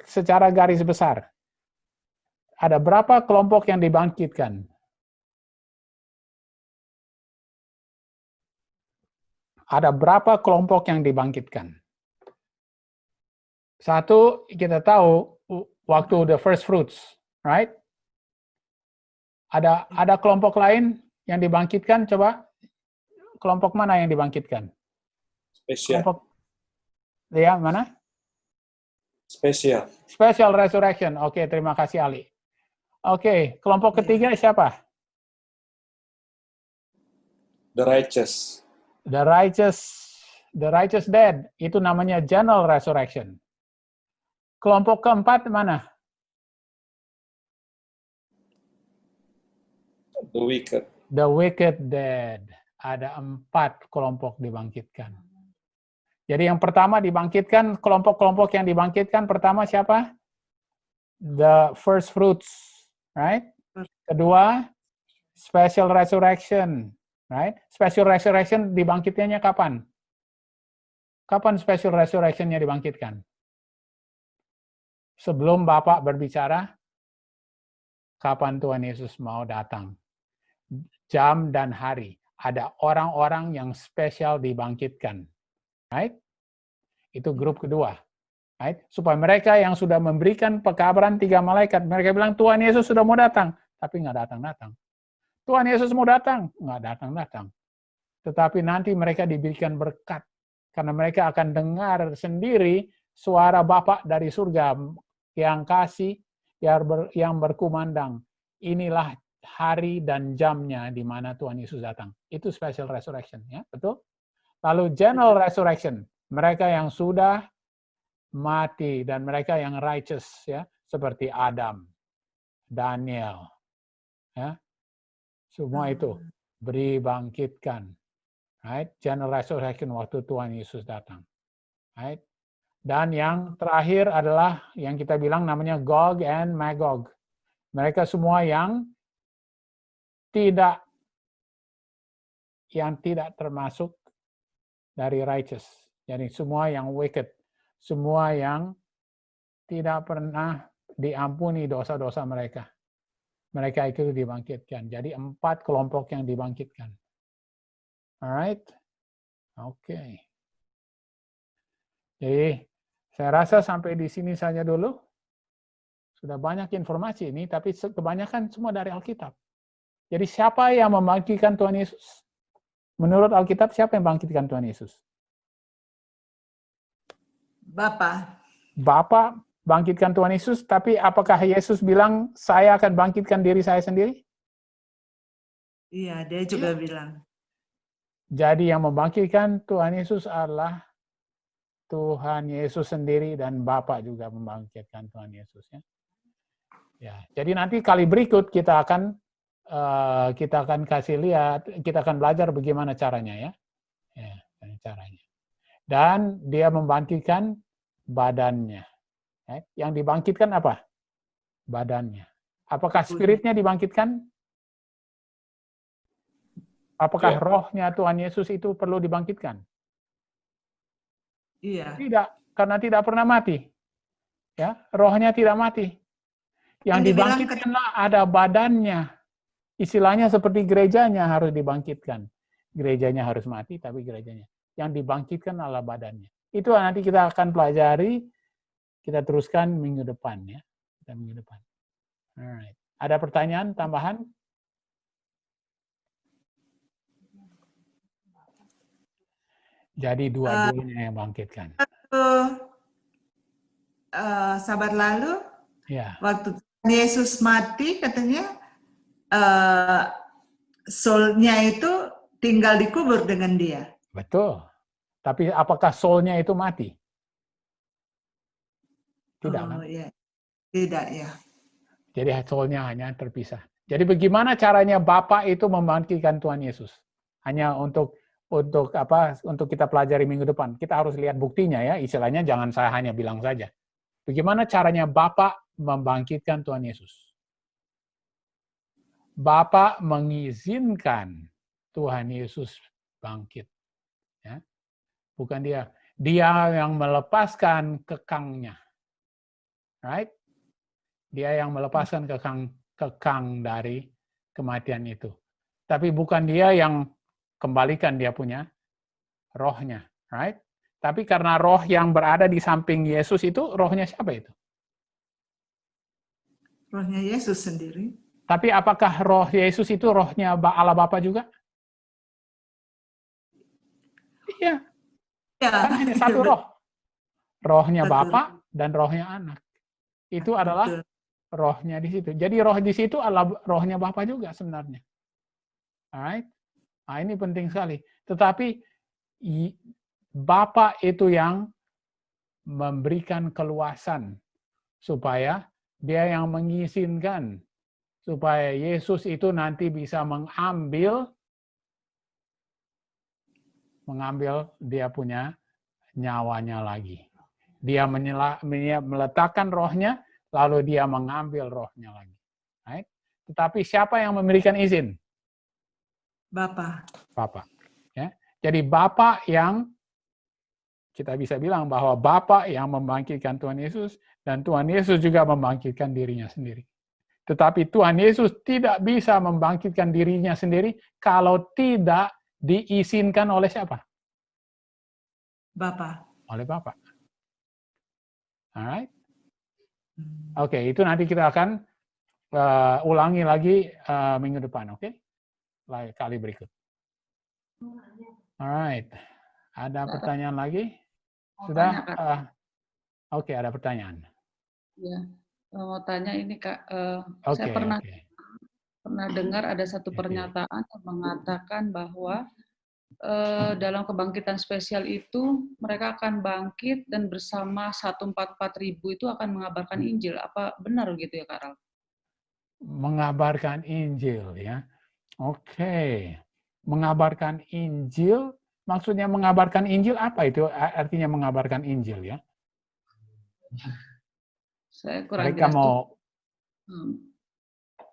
secara garis besar. Ada berapa kelompok yang dibangkitkan? Ada berapa kelompok yang dibangkitkan? Satu, kita tahu waktu the first fruits, right? Ada kelompok lain yang dibangkitkan, coba kelompok mana yang dibangkitkan? Spesial. Kelompok ya, mana? Spesial. Special resurrection. Oke, terima kasih Ali. Oke, kelompok ketiga siapa? The righteous. The righteous dead. Itu namanya general resurrection. Kelompok keempat mana? The wicked. The wicked dead. Ada 4 kelompok dibangkitkan. Jadi yang pertama dibangkitkan, kelompok-kelompok yang dibangkitkan pertama siapa? The first fruits, right? Kedua, special resurrection, right? Special resurrection dibangkitnya kapan? Kapan special resurrectionnya dibangkitkan? Sebelum Bapak berbicara, kapan Tuhan Yesus mau datang? Jam dan hari. Ada orang-orang yang spesial dibangkitkan. Right? Itu grup kedua. Right? Supaya mereka yang sudah memberikan pekabaran 3 malaikat, mereka bilang Tuhan Yesus sudah mau datang, tapi nggak datang-datang. Tuhan Yesus mau datang, nggak datang-datang. Tetapi nanti mereka diberikan berkat, karena mereka akan dengar sendiri suara Bapa dari surga yang kasih, yang berkumandang. Inilah hari dan jamnya di mana Tuhan Yesus datang. Itu special resurrection, ya, betul? Lalu general resurrection, mereka yang sudah mati dan mereka yang righteous, ya, seperti Adam, Daniel, ya, semua itu dibangkitkan, right? General resurrection waktu Tuhan Yesus datang, right? Dan yang terakhir adalah yang kita bilang namanya Gog and Magog. Mereka semua yang tidak termasuk dari righteous. Jadi semua yang wicked, semua yang tidak pernah diampuni dosa-dosa mereka. Mereka itu dibangkitkan. Jadi 4 kelompok yang dibangkitkan. Alright? Oke. Jadi saya rasa sampai di sini saja dulu. Sudah banyak informasi ini, tapi kebanyakan semua dari Alkitab. Jadi siapa yang membangkitkan Tuhan Yesus? Menurut Alkitab, siapa yang membangkitkan Tuhan Yesus? Bapa bangkitkan Tuhan Yesus, tapi apakah Yesus bilang, saya akan bangkitkan diri saya sendiri? Iya, dia juga bilang. Jadi yang membangkitkan Tuhan Yesus adalah Tuhan Yesus sendiri dan Bapa juga membangkitkan Tuhan Yesus. Ya. Jadi nanti kali berikut kita akan kasih lihat, kita akan belajar bagaimana caranya, ya, caranya. Dan dia membangkitkan badannya. Yang dibangkitkan apa? Badannya. Apakah spiritnya dibangkitkan? Apakah rohnya Tuhan Yesus itu perlu dibangkitkan? Iya. Tidak, karena tidak pernah mati. Ya, rohnya tidak mati. Yang dibangkitkanlah ada badannya. Istilahnya seperti gerejanya harus dibangkitkan. Gerejanya harus mati, tapi gerejanya. Yang dibangkitkan adalah badannya. Itu nanti kita akan pelajari, kita teruskan minggu depan, ya. Minggu depan. Alright. Ada pertanyaan tambahan? Jadi dua-duanya yang bangkitkan. Sabat lalu, Ya. waktu Yesus mati, katanya soul-nya itu tinggal dikubur dengan dia. Betul. Tapi apakah soul-nya itu mati? Tidak, kan? Ya. Tidak, ya. Jadi soul-nya hanya terpisah. Jadi bagaimana caranya Bapa itu membangkitkan Tuhan Yesus? Hanya untuk kita pelajari minggu depan. Kita harus lihat buktinya, ya. Istilahnya jangan saya hanya bilang saja. Bagaimana caranya Bapa membangkitkan Tuhan Yesus? Bapa mengizinkan Tuhan Yesus bangkit. Ya. Bukan dia. Dia yang melepaskan kekangnya. right? Dia yang melepaskan kekang dari kematian itu. Tapi bukan dia yang kembalikan dia punya rohnya, right? Tapi karena roh yang berada di samping Yesus itu, rohnya siapa itu? Rohnya Yesus sendiri. Tapi apakah roh Yesus itu rohnya Allah Bapa juga? Iya, Ya, kan hanya satu roh. Rohnya Satu Bapa dan rohnya Anak. Itu adalah betul. rohnya di situ. Jadi roh di situ adalah rohnya Bapa juga sebenarnya. Alright? Nah, ini penting sekali. Tetapi Bapa itu yang memberikan keluasan supaya dia yang mengizinkan supaya Yesus itu nanti bisa mengambil dia punya nyawanya lagi. Dia meletakkan rohnya, lalu dia mengambil rohnya lagi. Right? Tetapi siapa yang memberikan izin? Bapa. Bapa. Ya. Jadi Bapa yang kita bisa bilang bahwa Bapa yang membangkitkan Tuhan Yesus dan Tuhan Yesus juga membangkitkan dirinya sendiri. Tetapi Tuhan Yesus tidak bisa membangkitkan dirinya sendiri kalau tidak diizinkan oleh siapa? Bapa. Oleh Bapa. Alright? Oke, itu nanti kita akan ulangi lagi minggu depan, oke? Kali berikut. Alright. Ada pertanyaan lagi? Sudah? Oke, ada pertanyaan. Ya, mau tanya ini Kak, Oke, saya pernah oke. dengar ada satu pernyataan yang mengatakan bahwa dalam kebangkitan spesial itu mereka akan bangkit dan bersama 144.000 itu akan mengabarkan Injil. Apa benar gitu ya Kak Ral? Mengabarkan Injil ya. Oke. Mengabarkan Injil, maksudnya mengabarkan Injil apa itu? Artinya mengabarkan Injil ya. Saya kurang Mereka jelas mau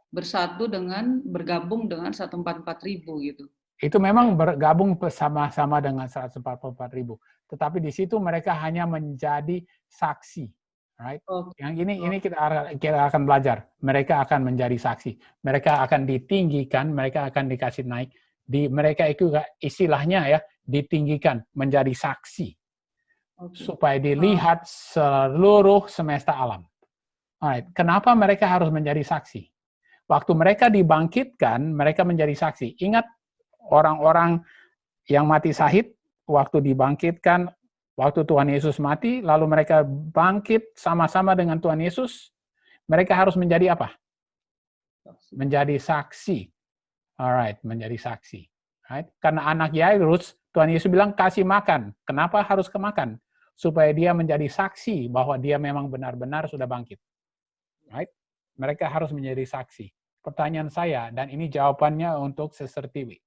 bersatu dengan bergabung dengan 144.000 gitu. itu memang bergabung bersama-sama dengan 144.000. Tetapi di situ mereka hanya menjadi saksi, right? Yang ini kita akan belajar. Mereka akan menjadi saksi. Mereka akan ditinggikan, mereka akan dikasih naik. Mereka itu istilahnya ya ditinggikan menjadi saksi. Supaya dilihat seluruh semesta alam. Alright. Kenapa mereka harus menjadi saksi? Waktu mereka dibangkitkan, mereka menjadi saksi. Ingat orang-orang yang mati syahid, waktu dibangkitkan, waktu Tuhan Yesus mati, lalu mereka bangkit sama-sama dengan Tuhan Yesus, mereka harus menjadi apa? Menjadi saksi. Alright, menjadi saksi. Alright. Karena anak Yairus, Tuhan Yesus bilang kasih makan. Kenapa harus kemakan? Supaya dia menjadi saksi bahwa dia memang benar-benar sudah bangkit. Right? Mereka harus menjadi saksi. Pertanyaan saya, dan ini jawabannya untuk Sister Tiwi.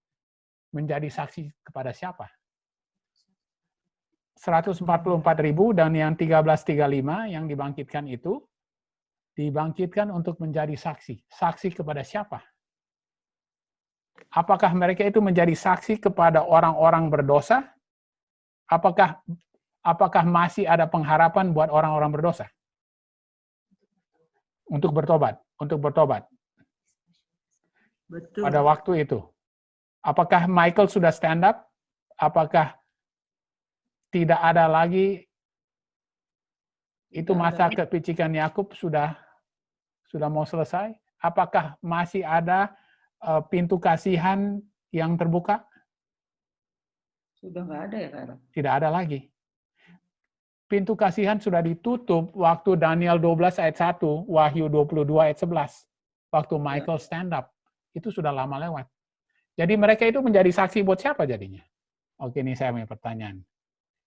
Menjadi saksi kepada siapa? 144.000 dan yang 1335 yang dibangkitkan itu, dibangkitkan untuk menjadi saksi. Saksi kepada siapa? Apakah mereka itu menjadi saksi kepada orang-orang berdosa? Apakah masih ada pengharapan buat orang-orang berdosa? Untuk bertobat. Betul. Pada waktu itu. Apakah Michael sudah stand up? Apakah tidak ada lagi itu masa kepicikan Yakub sudah mau selesai? Apakah masih ada pintu kasihan yang terbuka? Sudah nggak ada ya Kak? Tidak ada lagi. Pintu kasihan sudah ditutup waktu Daniel 12 ayat 1, Wahyu 22 ayat 11. Waktu Michael stand up. Itu sudah lama lewat. Jadi mereka itu menjadi saksi buat siapa jadinya? Oke, ini saya punya pertanyaan.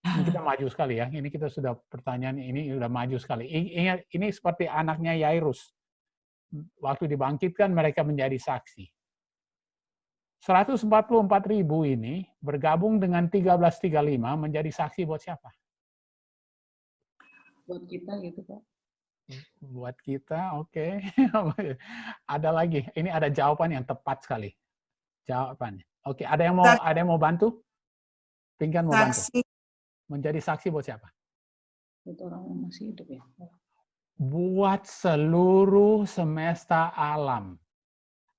Ini kita maju sekali ya. Ini kita sudah pertanyaan ini sudah maju sekali. Ingat, ini seperti anaknya Yairus. Waktu dibangkitkan mereka menjadi saksi. 144.000 ini bergabung dengan 1335 menjadi saksi buat siapa? Buat kita gitu Pak. Buat kita, oke. Ada lagi. Ini ada jawaban yang tepat sekali. Jawabannya. Oke, ada yang mau bantu? Pingkan mau bantu. Saksi. Menjadi saksi buat siapa? Itu orang yang masih hidup ya. buat seluruh semesta alam.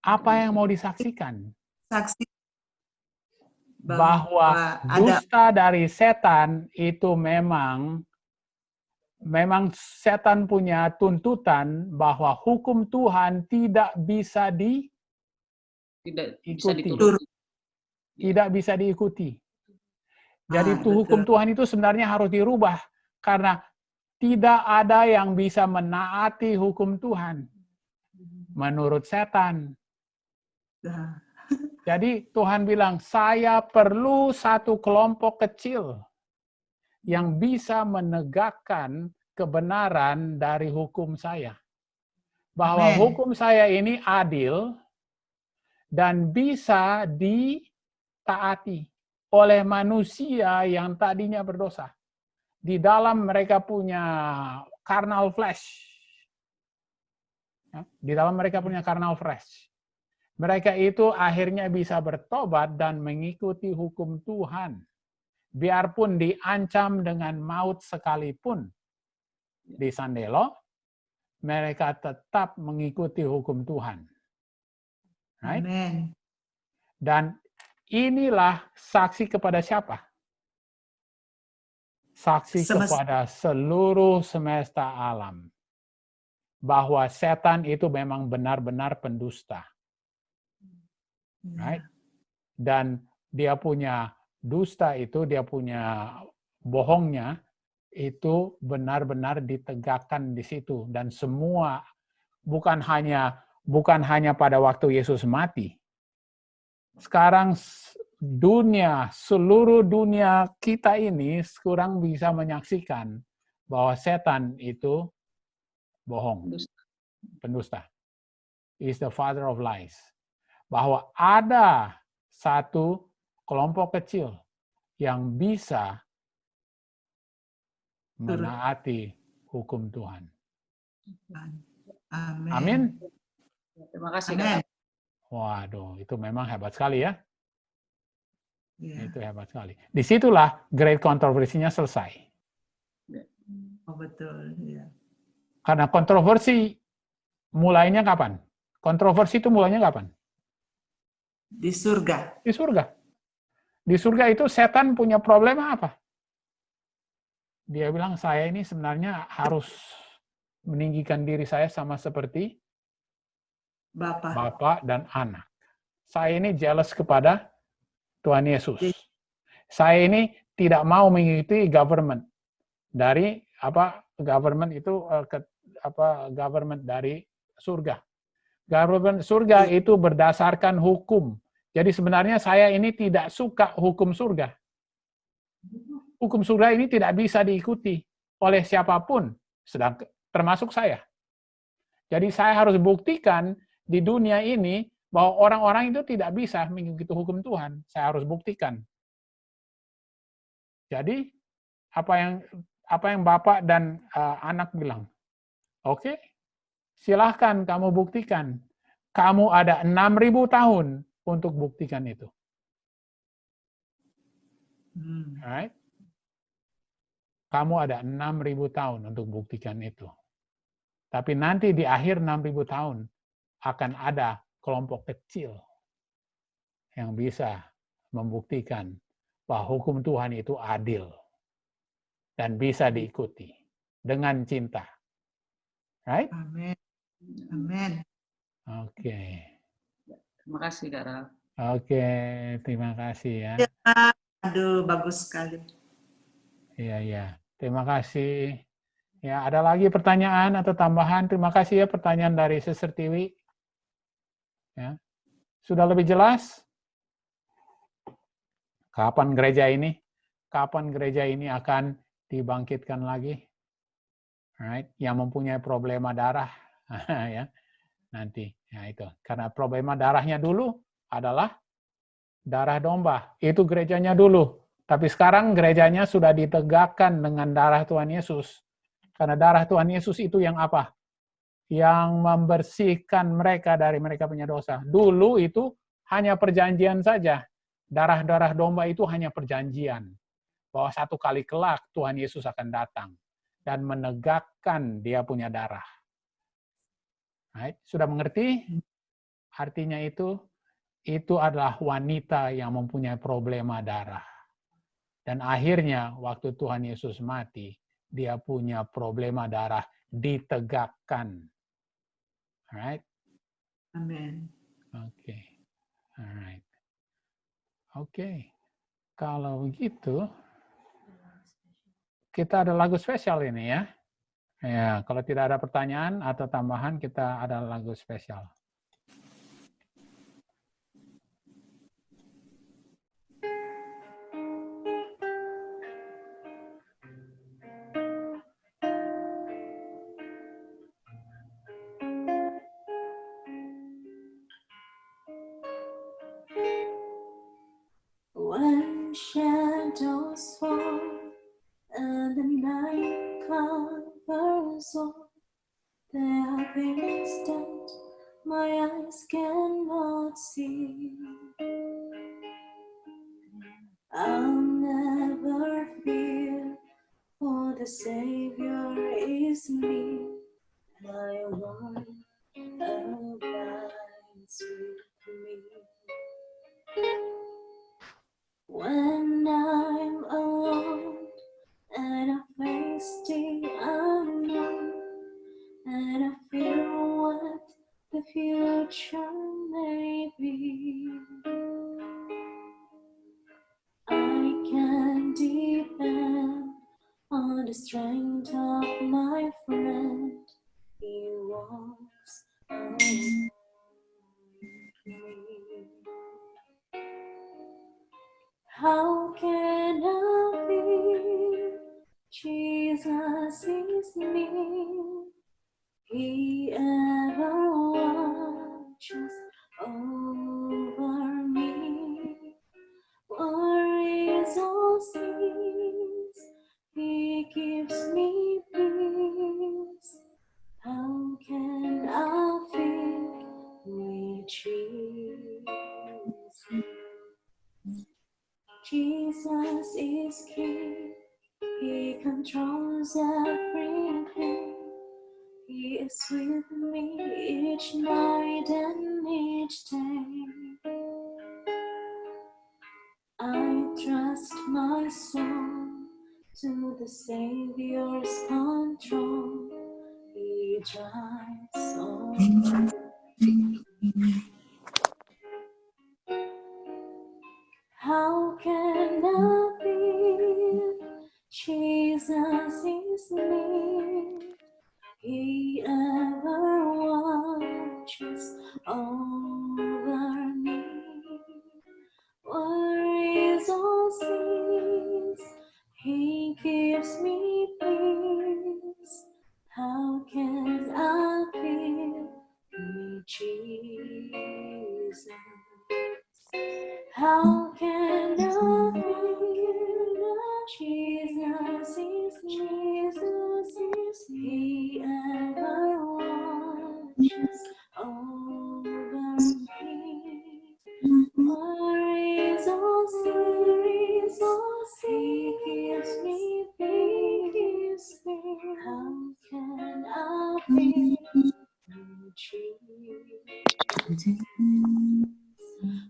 Apa yang mau disaksikan? Saksi Bahwa ada dusta dari setan itu memang setan punya tuntutan bahwa hukum Tuhan tidak bisa Tidak bisa diikuti. dituruti. Tidak bisa diikuti. Jadi hukum betul. Tuhan itu sebenarnya harus dirubah karena tidak ada yang bisa menaati hukum Tuhan menurut setan. Nah, Jadi Tuhan bilang, saya perlu satu kelompok kecil yang bisa menegakkan kebenaran dari hukum saya. Bahwa Amen. hukum saya ini adil dan bisa ditaati oleh manusia yang tadinya berdosa. Di dalam mereka punya carnal flesh. Di dalam mereka punya carnal flesh. Mereka itu akhirnya bisa bertobat dan mengikuti hukum Tuhan. Biarpun diancam dengan maut sekalipun di Sandelo, mereka tetap mengikuti hukum Tuhan. Right? Amen. Dan inilah saksi kepada siapa? Saksi kepada seluruh semesta alam. Bahwa setan itu memang benar-benar pendusta. Right? Dan dia punya dusta itu, dia punya bohongnya, itu benar-benar ditegakkan di situ. Dan semua, bukan hanya pada waktu Yesus mati. Sekarang seluruh dunia kita ini sekarang bisa menyaksikan bahwa setan itu bohong, pendusta. He is the father of lies. Bahwa ada satu kelompok kecil yang bisa menaati hukum Tuhan. Amin. Amin. Terima kasih. Amin. Waduh, itu memang hebat sekali ya. Ya. Itu hebat sekali. Disitulah great kontroversinya selesai. Oh, betul. Ya. Karena kontroversi mulainya kapan? Kontroversi itu mulainya kapan? Di surga. Di surga. Di surga itu setan punya problema apa? Dia bilang, saya ini sebenarnya harus meninggikan diri saya sama seperti Bapa dan Anak. Saya ini jealous kepada Tuhan Yesus. Saya ini tidak mau mengikuti government dari government itu government dari surga. Government surga itu berdasarkan hukum. Jadi sebenarnya saya ini tidak suka hukum surga. Hukum surga ini tidak bisa diikuti oleh siapapun, termasuk saya. Jadi saya harus buktikan di dunia ini bahwa orang-orang itu tidak bisa mengikuti hukum Tuhan. Saya harus buktikan. Jadi apa yang Bapak dan Anak bilang, oke, silahkan kamu buktikan. Kamu ada 6.000 tahun untuk buktikan itu. Right? Kamu ada 6.000 tahun untuk buktikan itu. Tapi nanti di akhir 6.000 tahun akan ada kelompok kecil yang bisa membuktikan bahwa hukum Tuhan itu adil dan bisa diikuti dengan cinta. Right? Amin. Amin. Oke. Terima kasih, Kak Ralf. Oke, terima kasih ya. Aduh, bagus sekali. Iya. Terima kasih. Ya, ada lagi pertanyaan atau tambahan? Terima kasih ya pertanyaan dari Sister Tiwi. Ya. Sudah lebih jelas? Kapan gereja ini akan dibangkitkan lagi? Right? Yang mempunyai problema darah ya. Nanti ya itu. Karena problema darahnya dulu adalah darah domba. Itu gerejanya dulu. Tapi sekarang gerejanya sudah ditegakkan dengan darah Tuhan Yesus. Karena darah Tuhan Yesus itu yang apa? Yang membersihkan mereka dari mereka punya dosa. Dulu itu hanya perjanjian saja. Darah-darah domba itu hanya perjanjian. Bahwa satu kali kelak Tuhan Yesus akan datang. dan menegakkan dia punya darah. Right? Sudah mengerti? Artinya itu adalah wanita yang mempunyai problema darah. Dan akhirnya waktu Tuhan Yesus mati, dia punya problema darah ditegakkan. Alright? Amin. Oke. Alright. Oke. Kalau begitu, kita ada lagu spesial ini ya. Ya, kalau tidak ada pertanyaan atau tambahan, kita ada lagu spesial. When shadows fall and the night covers all, there are things that my eyes cannot see. I'll never fear, for the Savior is near. My Lord abides with me. When I'm alone and I face the unknown, and I fear what the future may be, I can depend on the strength of my friend. He walks along with me. How can I fear? Jesus is near. He ever watches over me. Worries all cease. He gives me peace. How can I fear with Jesus? Jesus is King. He controls everything. He is with me each night and each day. I trust my soul to the Savior's control. He drives on. How can I fear? Jesus is near. He ever watches over me. Worries all cease. He gives me peace. How can I fear me, Jesus? How can I fear? Jesus is He ever watches over me. Worries all cease. He gives me peace. How can I fear Jesus?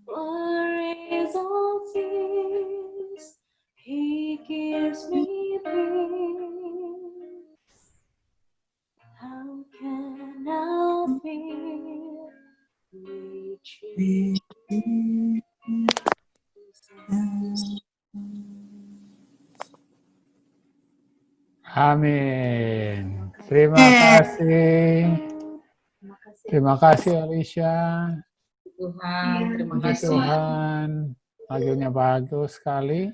Worries all cease. He gives me peace. How can I fear with Jesus? Amin. Terima kasih. Terima kasih Alicia. Tuhan, terima Puji kasih. Tuhan. Lagunya bagus sekali.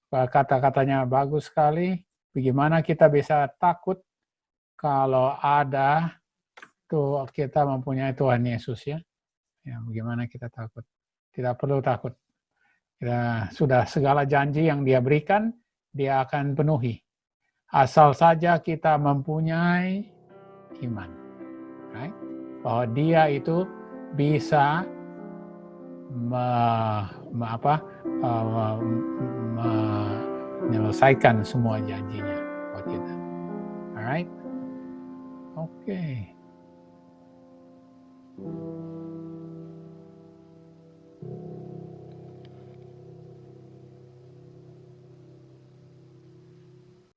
Kata-katanya bagus sekali. Bagaimana kita bisa takut kalau ada tuh kita mempunyai Tuhan Yesus ya. Ya, bagaimana kita takut? Tidak perlu takut. Ya, sudah segala janji yang Dia berikan, Dia akan penuhi. Asal saja kita mempunyai iman. Right? Bahwa Dia itu bisa menyelesaikan semua janjinya buat kita. right? Okay.